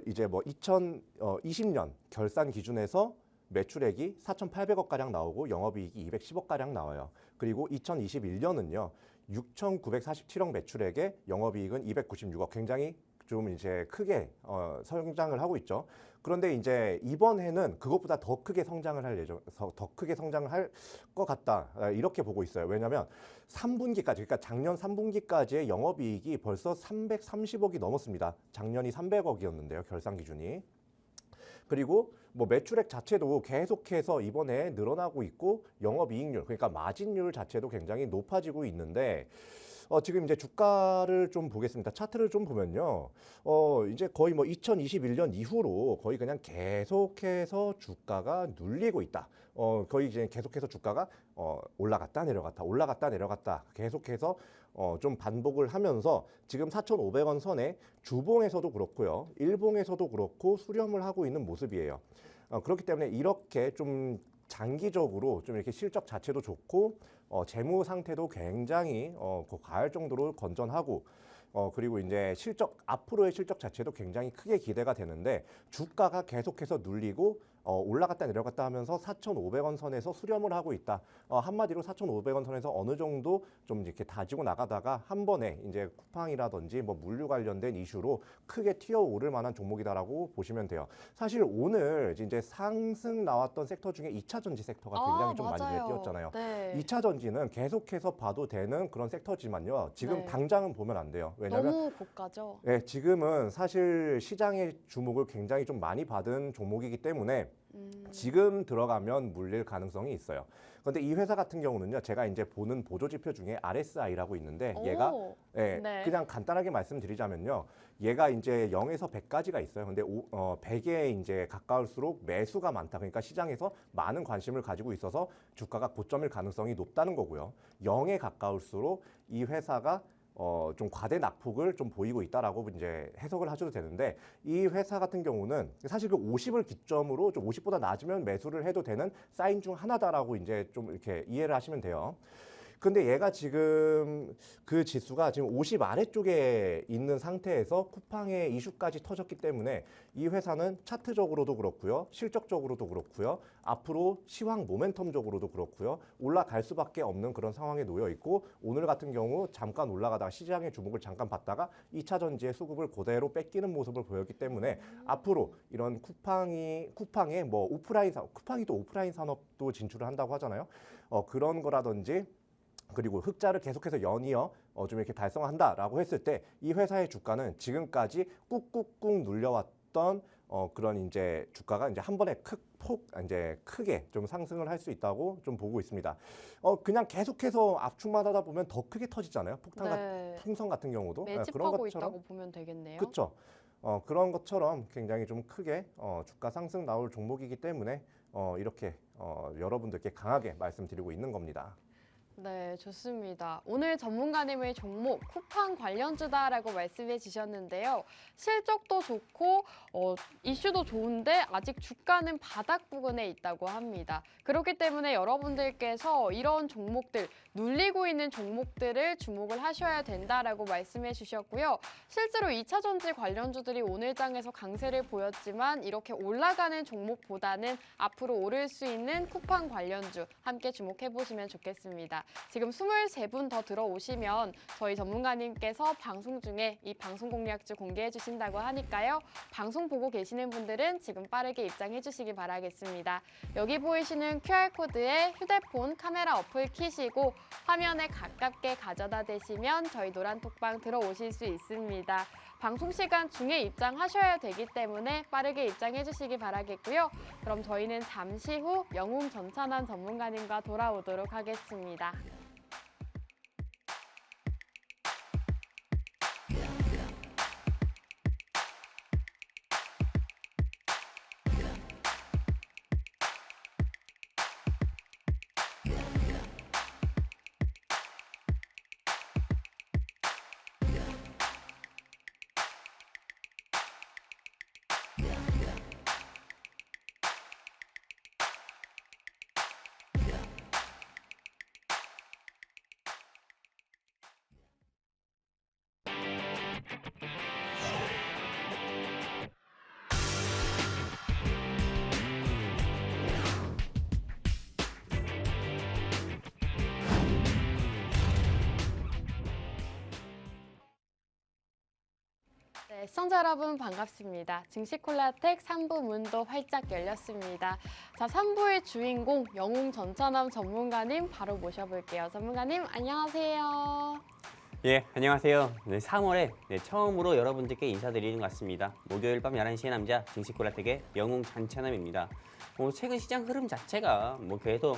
이제 뭐 2020년 결산 기준에서 매출액이 4,800억 가량 나오고 영업이익이 210억 가량 나와요. 그리고 2021년은요. 6,947억 매출액에 영업이익은 296억, 굉장히 좀 이제 크게 성장을 하고 있죠. 그런데 이제 이번 해는 그것보다 더 크게 성장을 할 것 같다, 이렇게 보고 있어요. 왜냐하면 3분기까지, 그러니까 작년 3분기까지의 영업이익이 벌써 330억이 넘었습니다. 작년이 300억이었는데요, 결산 기준이. 그리고 뭐 매출액 자체도 계속해서 이번에 늘어나고 있고 영업이익률, 그러니까 마진율 자체도 굉장히 높아지고 있는데 지금 이제 주가를 좀 보겠습니다. 차트를 좀 보면요. 이제 거의 뭐 2021년 이후로 거의 그냥 계속해서 주가가 눌리고 있다. 거의 이제 계속해서 주가가 올라갔다 내려갔다 계속해서 좀 반복을 하면서 지금 4,500원 선에 주봉에서도 그렇고요. 일봉에서도 그렇고 수렴을 하고 있는 모습이에요. 그렇기 때문에 이렇게 좀 장기적으로 좀 이렇게 실적 자체도 좋고 재무 상태도 굉장히 과할 정도로 건전하고 그리고 이제 앞으로의 실적 자체도 굉장히 크게 기대가 되는데 주가가 계속해서 눌리고 올라갔다 내려갔다 하면서 4,500원 선에서 수렴을 하고 있다. 한마디로 4,500원 선에서 어느 정도 좀 이렇게 다지고 나가다가 한 번에 이제 쿠팡이라든지 뭐 물류 관련된 이슈로 크게 튀어오를 만한 종목이다라고 보시면 돼요. 사실 오늘 이제 상승 나왔던 섹터 중에 2차 전지 섹터가 굉장히 좀 많이 눈에 띄었잖아요. 네. 2차 전지는 계속해서 봐도 되는 그런 섹터지만요. 지금 네. 당장은 보면 안 돼요. 왜냐하면 너무 고가죠. 네, 지금은 사실 시장의 주목을 굉장히 좀 많이 받은 종목이기 때문에 지금 들어가면 물릴 가능성이 있어요. 그런데 이 회사 같은 경우는요, 제가 이제 보는 보조지표 중에 RSI라고 있는데 얘가 네. 그냥 간단하게 말씀드리자면요, 얘가 이제 0에서 100까지가 있어요. 근데 100에 이제 가까울수록 매수가 많다. 그러니까 시장에서 많은 관심을 가지고 있어서 주가가 고점일 가능성이 높다는 거고요. 0에 가까울수록 이 회사가 좀 과대 낙폭을 좀 보이고 있다라고 이제 해석을 하셔도 되는데 이 회사 같은 경우는 사실 그 50을 기점으로 좀 50보다 낮으면 매수를 해도 되는 사인 중 하나다라고 이제 좀 이렇게 이해를 하시면 돼요. 근데 얘가 지금 그 지수가 지금 50 아래쪽에 있는 상태에서 쿠팡의 이슈까지 터졌기 때문에 이 회사는 차트적으로도 그렇고요. 실적적으로도 그렇고요. 앞으로 시황 모멘텀적으로도 그렇고요. 올라갈 수밖에 없는 그런 상황에 놓여 있고 오늘 같은 경우 잠깐 올라가다가 시장의 주목을 잠깐 받다가 2차 전지의 수급을 그대로 뺏기는 모습을 보였기 때문에 앞으로 이런 쿠팡의 뭐 오프라인 쿠팡이 또 오프라인 산업도 진출을 한다고 하잖아요. 그런 거라든지 그리고 흑자를 계속해서 연이어 좀 이렇게 달성한다라고 했을 때 이 회사의 주가는 지금까지 꾹꾹꾹 눌려왔던 그런 이제 주가가 이제 한 번에 이제 크게 좀 상승을 할 수 있다고 좀 보고 있습니다. 그냥 계속해서 압축만 하다 보면 더 크게 터지잖아요. 풍선 같은 경우도 매집하고 그런 것처럼 있다고 보면 되겠네요. 그렇죠. 그런 것처럼 굉장히 좀 크게 주가 상승 나올 종목이기 때문에 이렇게 여러분들께 강하게 말씀드리고 있는 겁니다. 네, 좋습니다. 오늘 전문가님의 종목 쿠팡 관련주다라고 말씀해 주셨는데요. 실적도 좋고 이슈도 좋은데 아직 주가는 바닥 부근에 있다고 합니다. 그렇기 때문에 여러분들께서 이런 종목들, 눌리고 있는 종목들을 주목을 하셔야 된다라고 말씀해 주셨고요. 실제로 2차 전지 관련주들이 오늘 장에서 강세를 보였지만 이렇게 올라가는 종목보다는 앞으로 오를 수 있는 쿠팡 관련주 함께 주목해 보시면 좋겠습니다. 지금 23분 더 들어오시면 저희 전문가님께서 방송 중에 이 방송 공략주 공개해 주신다고 하니까요. 방송 보고 계시는 분들은 지금 빠르게 입장해 주시기 바라겠습니다. 여기 보이시는 QR코드에 휴대폰 카메라 어플 키시고 화면에 가깝게 가져다 대시면 저희 노란톡방 들어오실 수 있습니다. 방송 시간 중에 입장하셔야 되기 때문에 빠르게 입장해 주시기 바라겠고요. 그럼 저희는 잠시 후 영웅 전찬환 전문가님과 돌아오도록 하겠습니다. 네, 시청자 여러분 반갑습니다. 증시콜라텍 3부 문도 활짝 열렸습니다. 자, 3부의 주인공 영웅 전찬환 전문가님 바로 모셔볼게요. 전문가님 안녕하세요. 예, 안녕하세요. 네, 3월에 처음으로 여러분들께 인사드리는 것 같습니다. 목요일 밤 11시의 남자 증시콜라텍의 영웅 전찬환입니다. 최근 시장 흐름 자체가 계속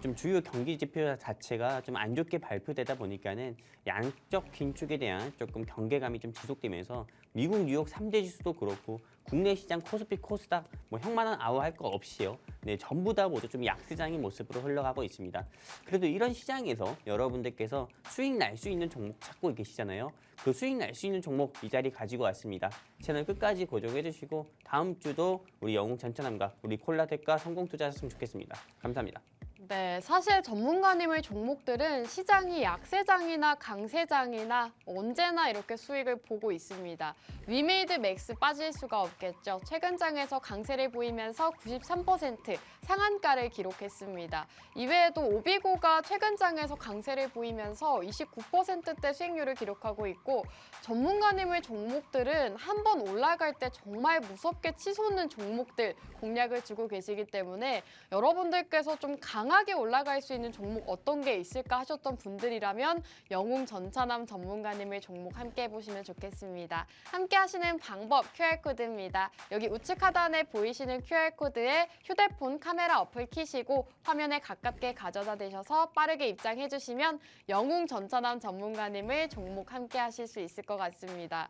좀 주요 경기 지표 자체가 좀 안 좋게 발표되다 보니까는 양적 긴축에 대한 조금 경계감이 좀 지속되면서 미국 뉴욕 3대 지수도 그렇고 국내 시장 코스피 코스닥 형만한 아우할 거 없이요. 전부 다 모두 좀 약세장의 모습으로 흘러가고 있습니다. 그래도 이런 시장에서 여러분들께서 수익 날 수 있는 종목 찾고 계시잖아요. 그 수익 날 수 있는 종목 이 자리 가지고 왔습니다. 채널 끝까지 고정해 주시고 다음 주도 우리 영웅 전찬환과 우리 콜라텍과 성공 투자하셨으면 좋겠습니다. 감사합니다. 네, 사실 전문가님의 종목들은 시장이 약세장이나 강세장이나 언제나 이렇게 수익을 보고 있습니다. 위메이드 맥스 빠질 수가 없겠죠. 최근 장에서 강세를 보이면서 93% 상한가를 기록했습니다. 이외에도 오비고가 최근 장에서 강세를 보이면서 29%대 수익률을 기록하고 있고 전문가님의 종목들은 한번 올라갈 때 정말 무섭게 치솟는 종목들 공략을 주고 계시기 때문에 여러분들께서 좀 강하게 올라갈 수 있는 종목 어떤 게 있을까 하셨던 분들이라면 영웅 전찬환 전문가님의 종목 함께 해보시면 좋겠습니다. 함께 하시는 방법 QR코드입니다. 여기 우측 하단에 보이시는 QR코드에 휴대폰 카메라 어플 키시고 화면에 가깝게 가져다 대셔서 빠르게 입장해 주시면 영웅 전찬환 전문가님의 종목 함께 하실 수 있을 것 같습니다.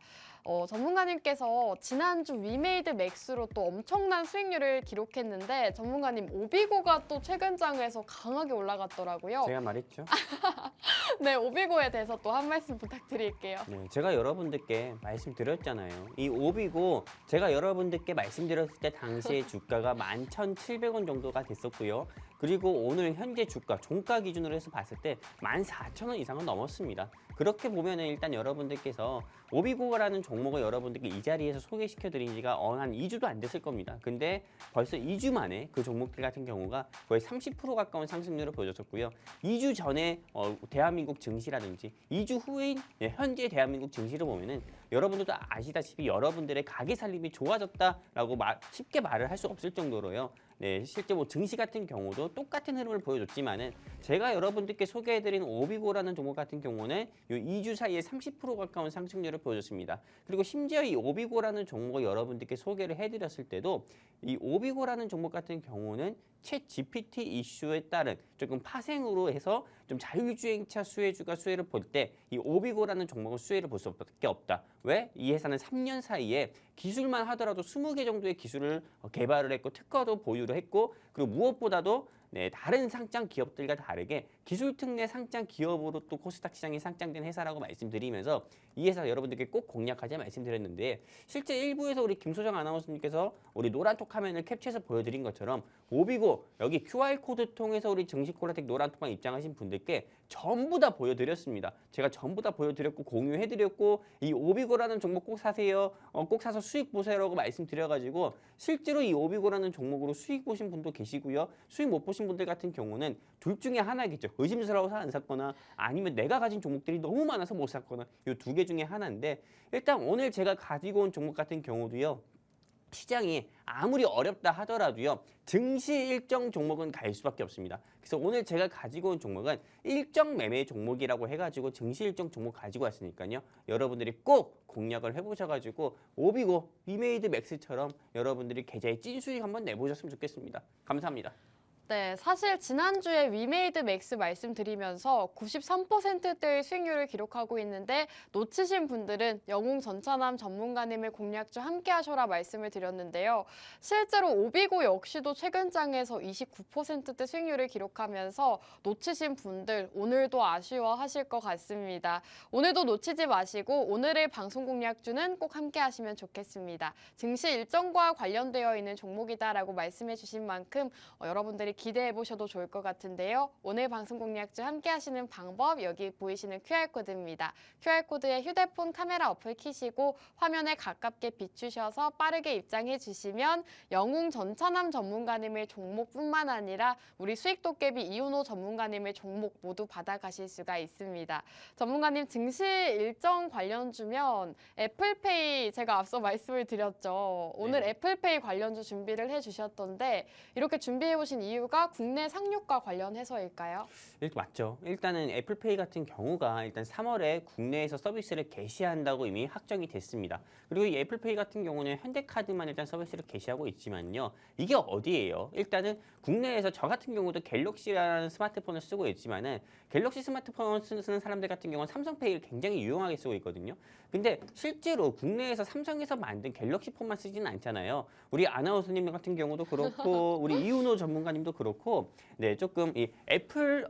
전문가님께서 지난주 위메이드 맥스로 또 엄청난 수익률을 기록했는데 전문가님 오비고가 또 최근 장에서 강하게 올라갔더라고요. 제가 말했죠. 네, 오비고에 대해서 또 한 말씀 부탁드릴게요. 네, 제가 여러분들께 말씀드렸잖아요. 이 오비고 제가 여러분들께 말씀드렸을 때 당시의 주가가 11,700원 정도가 됐었고요. 그리고 오늘 현재 주가 종가 기준으로 해서 봤을 때 14,000원 이상은 넘었습니다. 그렇게 보면은 일단 여러분들께서 오비고라는 종목을 여러분들께 이 자리에서 소개시켜 드린 지가 한 2주도 안 됐을 겁니다. 근데 벌써 2주 만에 그 종목들 같은 경우가 거의 30% 가까운 상승률을 보여줬었고요. 2주 전에 대한민국 증시라든지 2주 후인 현재 대한민국 증시를 보면은 여러분들도 아시다시피 여러분들의 가게 살림이 좋아졌다라고 쉽게 말을 할 수 없을 정도로요. 네, 실제 뭐 증시 같은 경우도 똑같은 흐름을 보여줬지만은 제가 여러분들께 소개해드린 오비고라는 종목 같은 경우는 이 2주 사이에 30% 가까운 상승률을 보여줬습니다. 그리고 심지어 이 오비고라는 종목을 여러분들께 소개를 해드렸을 때도 이 오비고라는 종목 같은 경우는 챗 GPT 이슈에 따른 조금 파생으로 해서 좀 자율주행차 수혜주가 수혜를 볼 때 이 오비고라는 종목은 수혜를 볼 수밖에 없다. 왜? 이 회사는 3년 사이에 기술만 하더라도 20개 정도의 기술을 개발을 했고 특허도 보유를 했고 그리고 무엇보다도 다른 상장 기업들과 다르게 기술 특례 상장 기업으로 또 코스닥 시장에 상장된 회사라고 말씀드리면서 이 회사 여러분들께 꼭 공략하자 말씀드렸는데 실제 일부에서 우리 김소정 아나운서님께서 우리 노란톡 화면을 캡처해서 보여드린 것처럼 오비고 여기 QR코드 통해서 우리 증시콜라텍 노란톡방 입장하신 분들께 전부 다 보여드렸습니다. 제가 전부 다 보여드렸고 공유해드렸고 이 오비고라는 종목 꼭 사세요. 꼭 사서 수익 보세요라고 말씀드려가지고 실제로 이 오비고라는 종목으로 수익 보신 분도 계시고요. 수익 못 보신 분들 같은 경우는 둘 중에 하나겠죠. 의심스러워서 안 샀거나 아니면 내가 가진 종목들이 너무 많아서 못 샀거나 이 두 개 중에 하나인데 일단 오늘 제가 가지고 온 종목 같은 경우도요. 시장이 아무리 어렵다 하더라도요. 증시 일정 종목은 갈 수밖에 없습니다. 그래서 오늘 제가 가지고 온 종목은 일정 매매 종목이라고 해가지고 증시 일정 종목 가지고 왔으니까요. 여러분들이 꼭 공략을 해보셔가지고 오비고 위메이드 맥스처럼 여러분들이 계좌에 찐 수익 한번 내보셨으면 좋겠습니다. 감사합니다. 네, 사실 지난주에 위메이드 맥스 말씀드리면서 93%대의 수익률을 기록하고 있는데 놓치신 분들은 영웅 전차남 전문가님을 공략 중 함께 하셔라 말씀을 드렸는데요. 실제로 오비고 역시도 최근 장에서 29%대 수익률을 기록하면서 놓치신 분들 오늘도 아쉬워하실 것 같습니다. 오늘도 놓치지 마시고 오늘의 방송 공략주는 꼭 함께 하시면 좋겠습니다. 증시 일정과 관련되어 있는 종목이다라고 말씀해 주신 만큼 여러분들이 기대해 보셔도 좋을 것 같은데요. 오늘 방송 공략주 함께 하시는 방법 여기 보이시는 QR코드입니다. QR코드에 휴대폰 카메라 어플 키시고 화면에 가깝게 비추셔서 빠르게 입장해 주시면 영웅 전차남 전문가님의 종목뿐만 아니라 우리 수익도깨비 이윤호 전문가님의 종목 모두 받아가실 수가 있습니다. 전문가님 증시 일정 관련주면 애플페이 제가 앞서 말씀을 드렸죠. 오늘 애플페이 관련주 준비를 해주셨던데 이렇게 준비해 오신 이유가 국내 상용과 관련해서일까요? 맞죠. 일단은 애플페이 같은 경우가 일단 3월에 국내에서 서비스를 개시한다고 이미 확정이 됐습니다. 그리고 이 애플페이 같은 경우는 현대카드만 일단 서비스를 개시하고 있지만요. 이게 어디예요? 일단은 국내에서 저 같은 경우도 갤럭시라는 스마트폰을 쓰고 있지만은 갤럭시 스마트폰을 쓰는 사람들 같은 경우는 삼성페이를 굉장히 유용하게 쓰고 있거든요. 근데 실제로 국내에서 삼성에서 만든 갤럭시 폰만 쓰지는 않잖아요. 우리 아나운서님 같은 경우도 그렇고 우리 이윤호 전문가님도 그렇고 조금 이 애플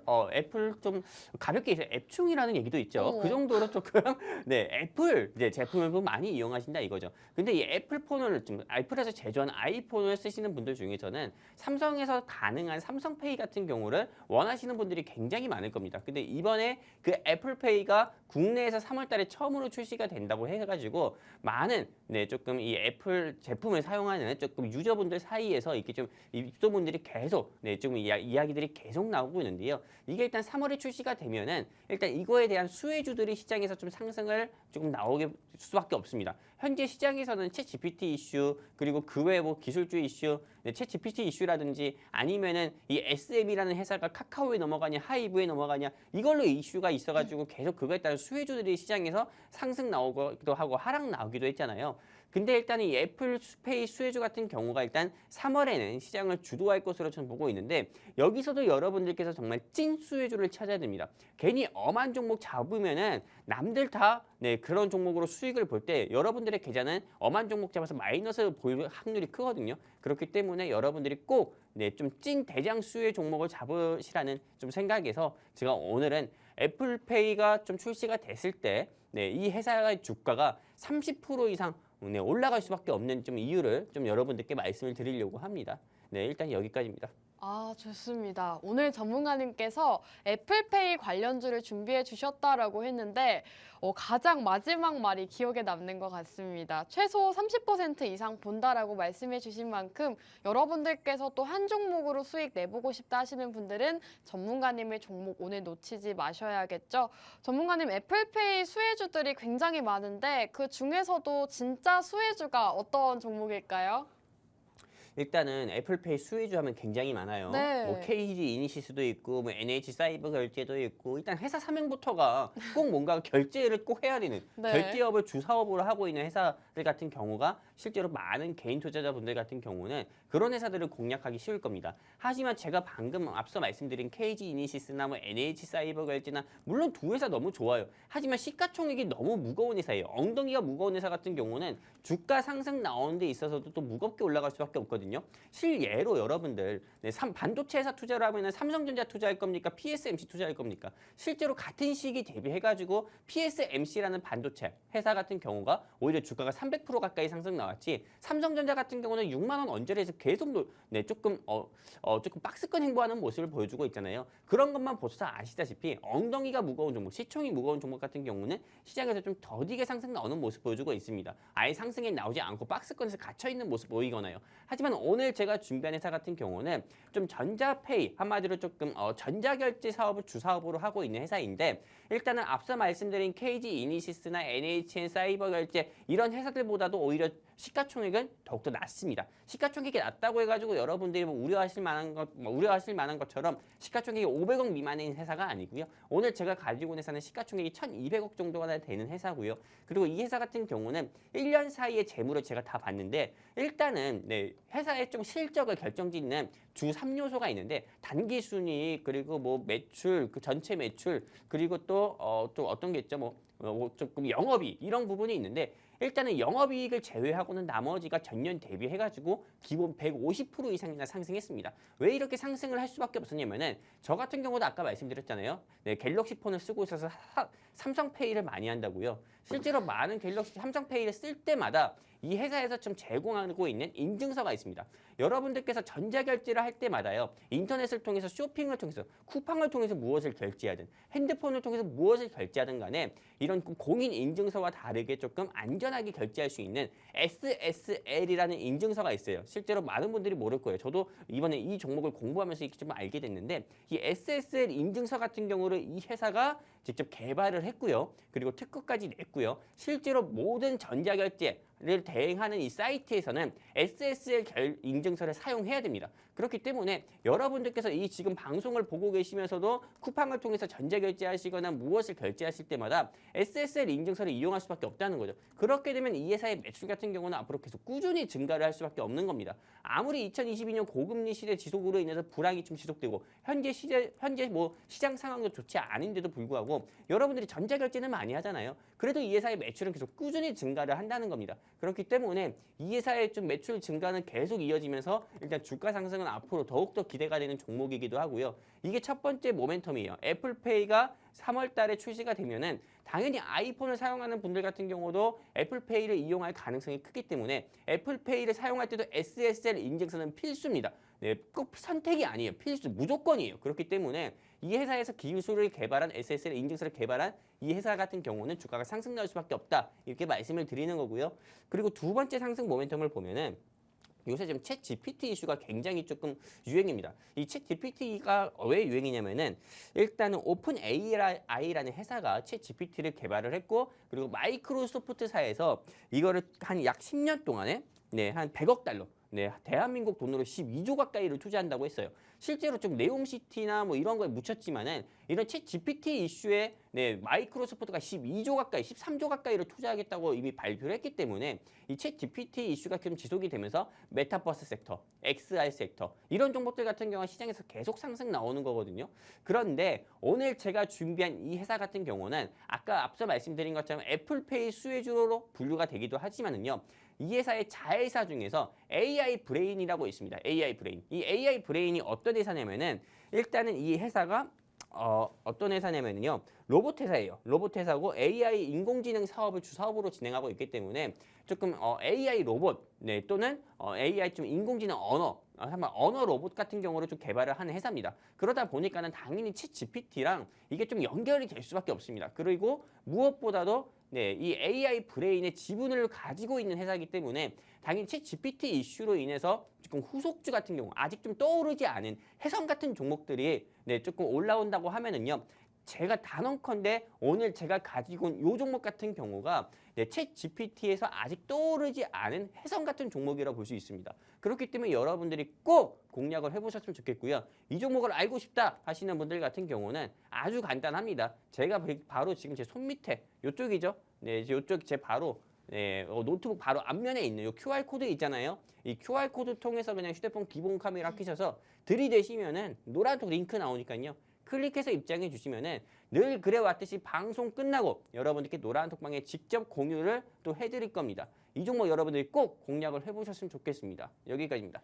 좀 가볍게 앱충이라는 얘기도 있죠. 그 정도로 조금 애플 제품을 좀 많이 이용하신다 이거죠. 근데 이 애플폰을 좀 애플에서 제조한 아이폰을 쓰시는 분들 중에서는 삼성에서 가능한 삼성페이 같은 경우를 원하시는 분들이 굉장히 많을 겁니다. 근데 이번에 그 애플페이가 국내에서 3월달에 처음으로 출시가 된다고 해가지고 많은 조금 이 애플 제품을 사용하는 조금 유저분들 사이에서 이렇게 좀 입소문들이 계속 좀 이야기들이 계속 나오고 있는데요. 이게 일단 3월에 출시가 되면은 일단 이거에 대한 수혜주들이 시장에서 좀 상승을 조금 나오게 수밖에 없습니다. 현재 시장에서는 챗 GPT 이슈 그리고 그 외에 뭐 기술주의 이슈, 챗 GPT 이슈라든지 아니면은 이 SM이라는 회사가 카카오에 넘어가냐 하이브에 넘어가냐 이걸로 이슈가 있어가지고 계속 그거에 따른 수혜주들이 시장에서 상승 나오기도 하고 하락 나오기도 했잖아요. 근데 일단 이 애플페이 수혜주 같은 경우가 일단 3월에는 시장을 주도할 것으로 저는 보고 있는데 여기서도 여러분들께서 정말 찐 수혜주를 찾아야 됩니다. 괜히 엄한 종목 잡으면은 남들 다 그런 종목으로 수익을 볼 때 여러분들의 계좌는 엄한 종목 잡아서 마이너스 보일 확률이 크거든요. 그렇기 때문에 여러분들이 꼭 좀 찐 대장 수혜 종목을 잡으시라는 좀 생각에서 제가 오늘은 애플페이가 좀 출시가 됐을 때 이 회사의 주가가 30% 이상 올라갈 수밖에 없는 좀 이유를 좀 여러분들께 말씀을 드리려고 합니다. 일단 여기까지입니다. 아, 좋습니다. 오늘 전문가님께서 애플페이 관련주를 준비해 주셨다라고 했는데 가장 마지막 말이 기억에 남는 것 같습니다. 최소 30% 이상 본다라고 말씀해 주신 만큼 여러분들께서 또 한 종목으로 수익 내보고 싶다 하시는 분들은 전문가님의 종목 오늘 놓치지 마셔야겠죠. 전문가님, 애플페이 수혜주들이 굉장히 많은데 그 중에서도 진짜 수혜주가 어떤 종목일까요? 일단은 애플페이 수혜주 하면 굉장히 많아요. 네. 뭐 KG 이니시스도 있고 뭐 NH 사이버 결제도 있고 일단 회사 사명부터가 꼭 뭔가 결제를 꼭 해야 되는 네. 결제업을 주사업으로 하고 있는 회사들 같은 경우가 실제로 많은 개인 투자자분들 같은 경우는 그런 회사들을 공략하기 쉬울 겁니다. 하지만 제가 방금 앞서 말씀드린 KG 이니시스나 뭐 NH 사이버 결제나 물론 두 회사 너무 좋아요. 하지만 시가총액이 너무 무거운 회사예요. 엉덩이가 무거운 회사 같은 경우는 주가 상승 나오는 데 있어서도 또 무겁게 올라갈 수밖에 없거든요. 실예로 여러분들 반도체 회사 투자를 하면 삼성전자 투자할 겁니까? PSMC 투자할 겁니까? 실제로 같은 시기 대비해가지고 PSMC라는 반도체 회사 같은 경우가 오히려 주가가 300% 가까이 상승 나왔지 삼성전자 같은 경우는 6만 원 언저리에서 계속 조금 박스권 행보하는 모습을 보여주고 있잖아요. 그런 것만 보셔서 아시다시피 엉덩이가 무거운 종목, 시총이 무거운 종목 같은 경우는 시장에서 좀 더디게 상승 나오는 모습 보여주고 있습니다. 아예 상승에 나오지 않고 박스권에서 갇혀있는 모습 보이거나요. 하지만 오늘 제가 준비한 회사 같은 경우는 좀 전자페이 한마디로 조금 전자결제 사업을 주사업으로 하고 있는 회사인데 일단은 앞서 말씀드린 KG 이니시스나 NHN 사이버결제 이런 회사들보다도 오히려 시가총액은 더욱더 낮습니다. 시가총액이 낮다고 해가지고 여러분들이 뭐 우려하실 만한 것처럼 시가총액이 500억 미만인 회사가 아니고요. 오늘 제가 가지고 온 회사는 시가총액이 1,200억 정도가 되는 회사고요. 그리고 이 회사 같은 경우는 1년 사이에 재물을 제가 다 봤는데 일단은 회사의 좀 실적을 결정짓는 주 3요소가 있는데 단기 순이익 그리고 뭐 매출 그 전체 매출 그리고 또 어떤 게 있죠 조금 영업이익 이런 부분이 있는데 일단은 영업이익을 제외하고는 나머지가 전년 대비해가지고 기본 150% 이상이나 상승했습니다. 왜 이렇게 상승을 할 수밖에 없었냐면은 저 같은 경우도 아까 말씀드렸잖아요. 갤럭시 폰을 쓰고 있어서 삼성페이를 많이 한다고요. 실제로 많은 갤럭시 삼성페이를 쓸 때마다 이 회사에서 좀 제공하고 있는 인증서가 있습니다. 여러분들께서 전자결제를 할 때마다요. 인터넷을 통해서 쇼핑을 통해서 쿠팡을 통해서 무엇을 결제하든 핸드폰을 통해서 무엇을 결제하든 간에 이런 공인 인증서와 다르게 조금 안전하게 결제할 수 있는 SSL이라는 인증서가 있어요. 실제로 많은 분들이 모를 거예요. 저도 이번에 이 종목을 공부하면서 좀 알게 됐는데 이 SSL 인증서 같은 경우를 이 회사가 직접 개발을 했고요. 그리고 특허까지 냈고요. 실제로 모든 전자결제를 대행하는 이 사이트에서는 SSL 인증서를 사용해야 됩니다. 그렇기 때문에 여러분들께서 이 지금 방송을 보고 계시면서도 쿠팡을 통해서 전자결제하시거나 무엇을 결제하실 때마다 SSL 인증서를 이용할 수밖에 없다는 거죠. 그렇게 되면 이 회사의 매출 같은 경우는 앞으로 계속 꾸준히 증가를 할 수밖에 없는 겁니다. 아무리 2022년 고금리 시대 지속으로 인해서 불황이 좀 지속되고 현재 시장 상황도 좋지 않은데도 불구하고 여러분들이 전자결제는 많이 하잖아요. 그래도 이 회사의 매출은 계속 꾸준히 증가를 한다는 겁니다. 그렇기 때문에 이 회사의 좀 매출 증가는 계속 이어지면서 일단 주가 상승은 앞으로 더욱더 기대가 되는 종목이기도 하고요. 이게 첫 번째 모멘텀이에요. 애플페이가 3월 달에 출시가 되면은 당연히 아이폰을 사용하는 분들 같은 경우도 애플페이를 이용할 가능성이 크기 때문에 애플페이를 사용할 때도 SSL 인증서는 필수입니다. 꼭 선택이 아니에요. 필수, 무조건이에요. 그렇기 때문에 이 회사에서 기술을 개발한 SSL 인증서를 개발한 이 회사 같은 경우는 주가가 상승 나올 수밖에 없다. 이렇게 말씀을 드리는 거고요. 그리고 두 번째 상승 모멘텀을 보면은 요새 지금 챗 GPT 이슈가 굉장히 조금 유행입니다. 이 챗 GPT가 왜 유행이냐면은 일단은 오픈 AI라는 회사가 챗 GPT를 개발을 했고 그리고 마이크로소프트사에서 이거를 한 약 10년 동안에 한 100억 달러 대한민국 돈으로 12조 가까이를 투자한다고 했어요. 실제로 좀 네옴시티나 뭐 이런 거에 묻혔지만은 이런 챗 GPT 이슈에 마이크로소프트가 12조 가까이, 13조 가까이를 투자하겠다고 이미 발표를 했기 때문에 이 챗 GPT 이슈가 좀 지속이 되면서 메타버스 섹터, XR 섹터 이런 종목들 같은 경우는 시장에서 계속 상승 나오는 거거든요. 그런데 오늘 제가 준비한 이 회사 같은 경우는 아까 앞서 말씀드린 것처럼 애플페이 수혜주로 분류가 되기도 하지만은요. 이 회사의 자회사 중에서 AI 브레인이라고 있습니다. AI 브레인. 이 AI 브레인이 어떤 회사냐면은 일단은 이 회사가 어떤 회사냐면요. 로봇 회사예요. 로봇 회사고 AI 인공지능 사업을 주 사업으로 진행하고 있기 때문에 조금 AI 로봇 또는 AI 좀 인공지능 언어 로봇 같은 경우를 좀 개발을 하는 회사입니다. 그러다 보니까는 당연히 챗 GPT랑 이게 좀 연결이 될 수밖에 없습니다. 그리고 무엇보다도 이 AI 브레인의 지분을 가지고 있는 회사이기 때문에 당연히 챗 GPT 이슈로 인해서 조금 후속주 같은 경우 아직 좀 떠오르지 않은 해성 같은 종목들이 조금 올라온다고 하면은요. 제가 단언컨대 오늘 제가 가지고 온 요 종목 같은 경우가 챗 GPT에서 아직 떠오르지 않은 해성 같은 종목이라고 볼 수 있습니다. 그렇기 때문에 여러분들이 꼭 공략을 해보셨으면 좋겠고요. 이 종목을 알고 싶다 하시는 분들 같은 경우는 아주 간단합니다. 제가 바로 지금 제 손 밑에 이쪽이죠. 이쪽 제 바로 노트북 바로 앞면에 있는 이 QR코드 있잖아요. 이 QR코드 통해서 그냥 휴대폰 기본 카메라 켜셔서 들이대시면은 노란색 링크 나오니까요. 클릭해서 입장해 주시면은 늘 그래왔듯이 방송 끝나고 여러분들께 노란톡방에 직접 공유를 또 해드릴 겁니다. 이 종목 여러분들이 꼭 공략을 해보셨으면 좋겠습니다. 여기까지입니다.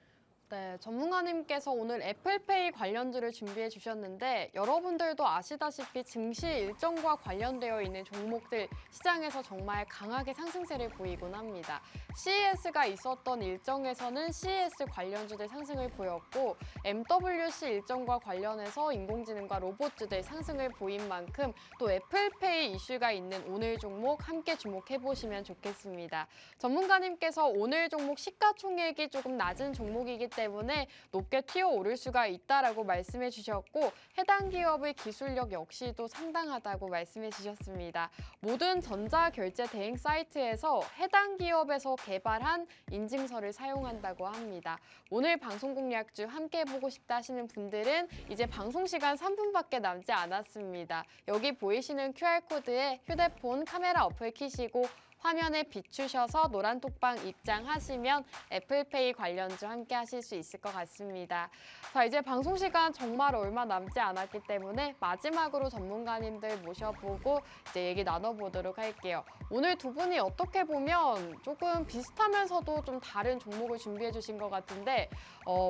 네, 전문가님께서 오늘 애플페이 관련주를 준비해 주셨는데 여러분들도 아시다시피 증시 일정과 관련되어 있는 종목들 시장에서 정말 강하게 상승세를 보이곤 합니다. CES가 있었던 일정에서는 CES 관련주들 상승을 보였고 MWC 일정과 관련해서 인공지능과 로봇주들 상승을 보인 만큼 또 애플페이 이슈가 있는 오늘 종목 함께 주목해 보시면 좋겠습니다. 전문가님께서 오늘 종목 시가총액이 조금 낮은 종목이기 때문에 높게 튀어오를 수가 있다라고 말씀해 주셨고 해당 기업의 기술력 역시도 상당하다고 말씀해 주셨습니다. 모든 전자결제 대행 사이트에서 해당 기업에서 개발한 인증서를 사용한다고 합니다. 오늘 방송 공략주 함께 보고 싶다 하시는 분들은 이제 방송 시간 3분밖에 남지 않았습니다. 여기 보이시는 QR코드에 휴대폰 카메라 어플 켜시고 화면에 비추셔서 노란톡방 입장하시면 애플페이 관련주 함께 하실 수 있을 것 같습니다. 자, 이제 방송 시간 정말 얼마 남지 않았기 때문에 마지막으로 전문가님들 모셔보고 이제 얘기 나눠보도록 할게요. 오늘 두 분이 어떻게 보면 조금 비슷하면서도 좀 다른 종목을 준비해 주신 것 같은데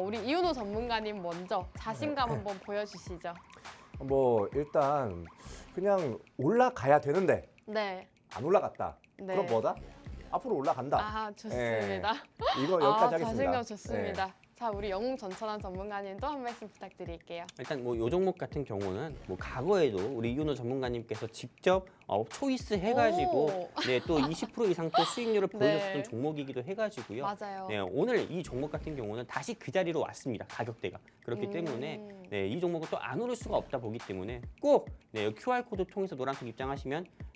우리 이윤호 전문가님 먼저 자신감 한번 보여주시죠. 뭐 일단 그냥 올라가야 되는데 네. 안 올라갔다. 네. 그럼 뭐다? 앞으로 올라간다. 아, 좋습니다. 이거 여기까지 하겠습니다. 자신감 좋습니다. 자, 우리 영웅 전천한 전문가님도 한 말씀 부탁드릴게요. 일단 뭐 요 종목 같은 경우는 뭐 과거에도 우리 이윤호 전문가님께서 직접 초이스 해가지고 또 20% 이상 또 수익률을 보여줬었던 종목이기도 해가지고요. 맞아요. 오늘 이 종목 같은 경우는 다시 그 자리로 왔습니다. 가격대가 그렇기 때문에 이 종목은 또 안 오를 수가 없다 보기 때문에 꼭 QR 코드 통해서 노란톡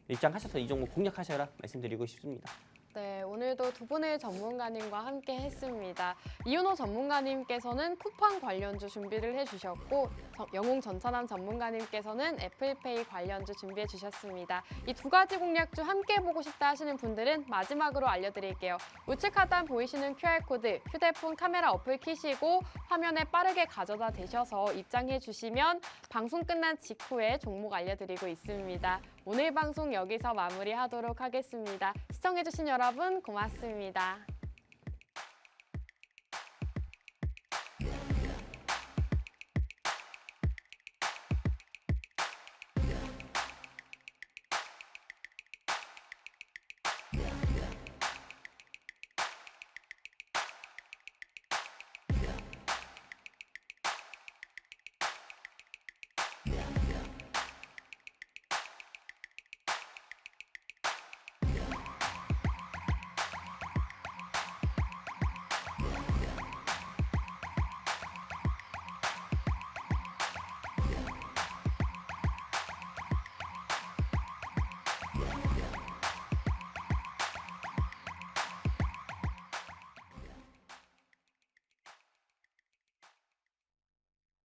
입장하셔서 이 종목 공략하셔라 말씀드리고 싶습니다. 네, 오늘도 두 분의 전문가님과 함께 했습니다. 이윤호 전문가님께서는 쿠팡 관련주 준비를 해주셨고 영웅 전천함 전문가님께서는 애플페이 관련주 준비해 주셨습니다. 이 두 가지 공략주 함께 보고 싶다 하시는 분들은 마지막으로 알려드릴게요. 우측 하단 보이시는 QR코드 휴대폰 카메라 어플 켜시고 화면에 빠르게 가져다 대셔서 입장해 주시면 방송 끝난 직후에 종목 알려드리고 있습니다. 오늘 방송 여기서 마무리하도록 하겠습니다. 시청해주신 여러분 고맙습니다.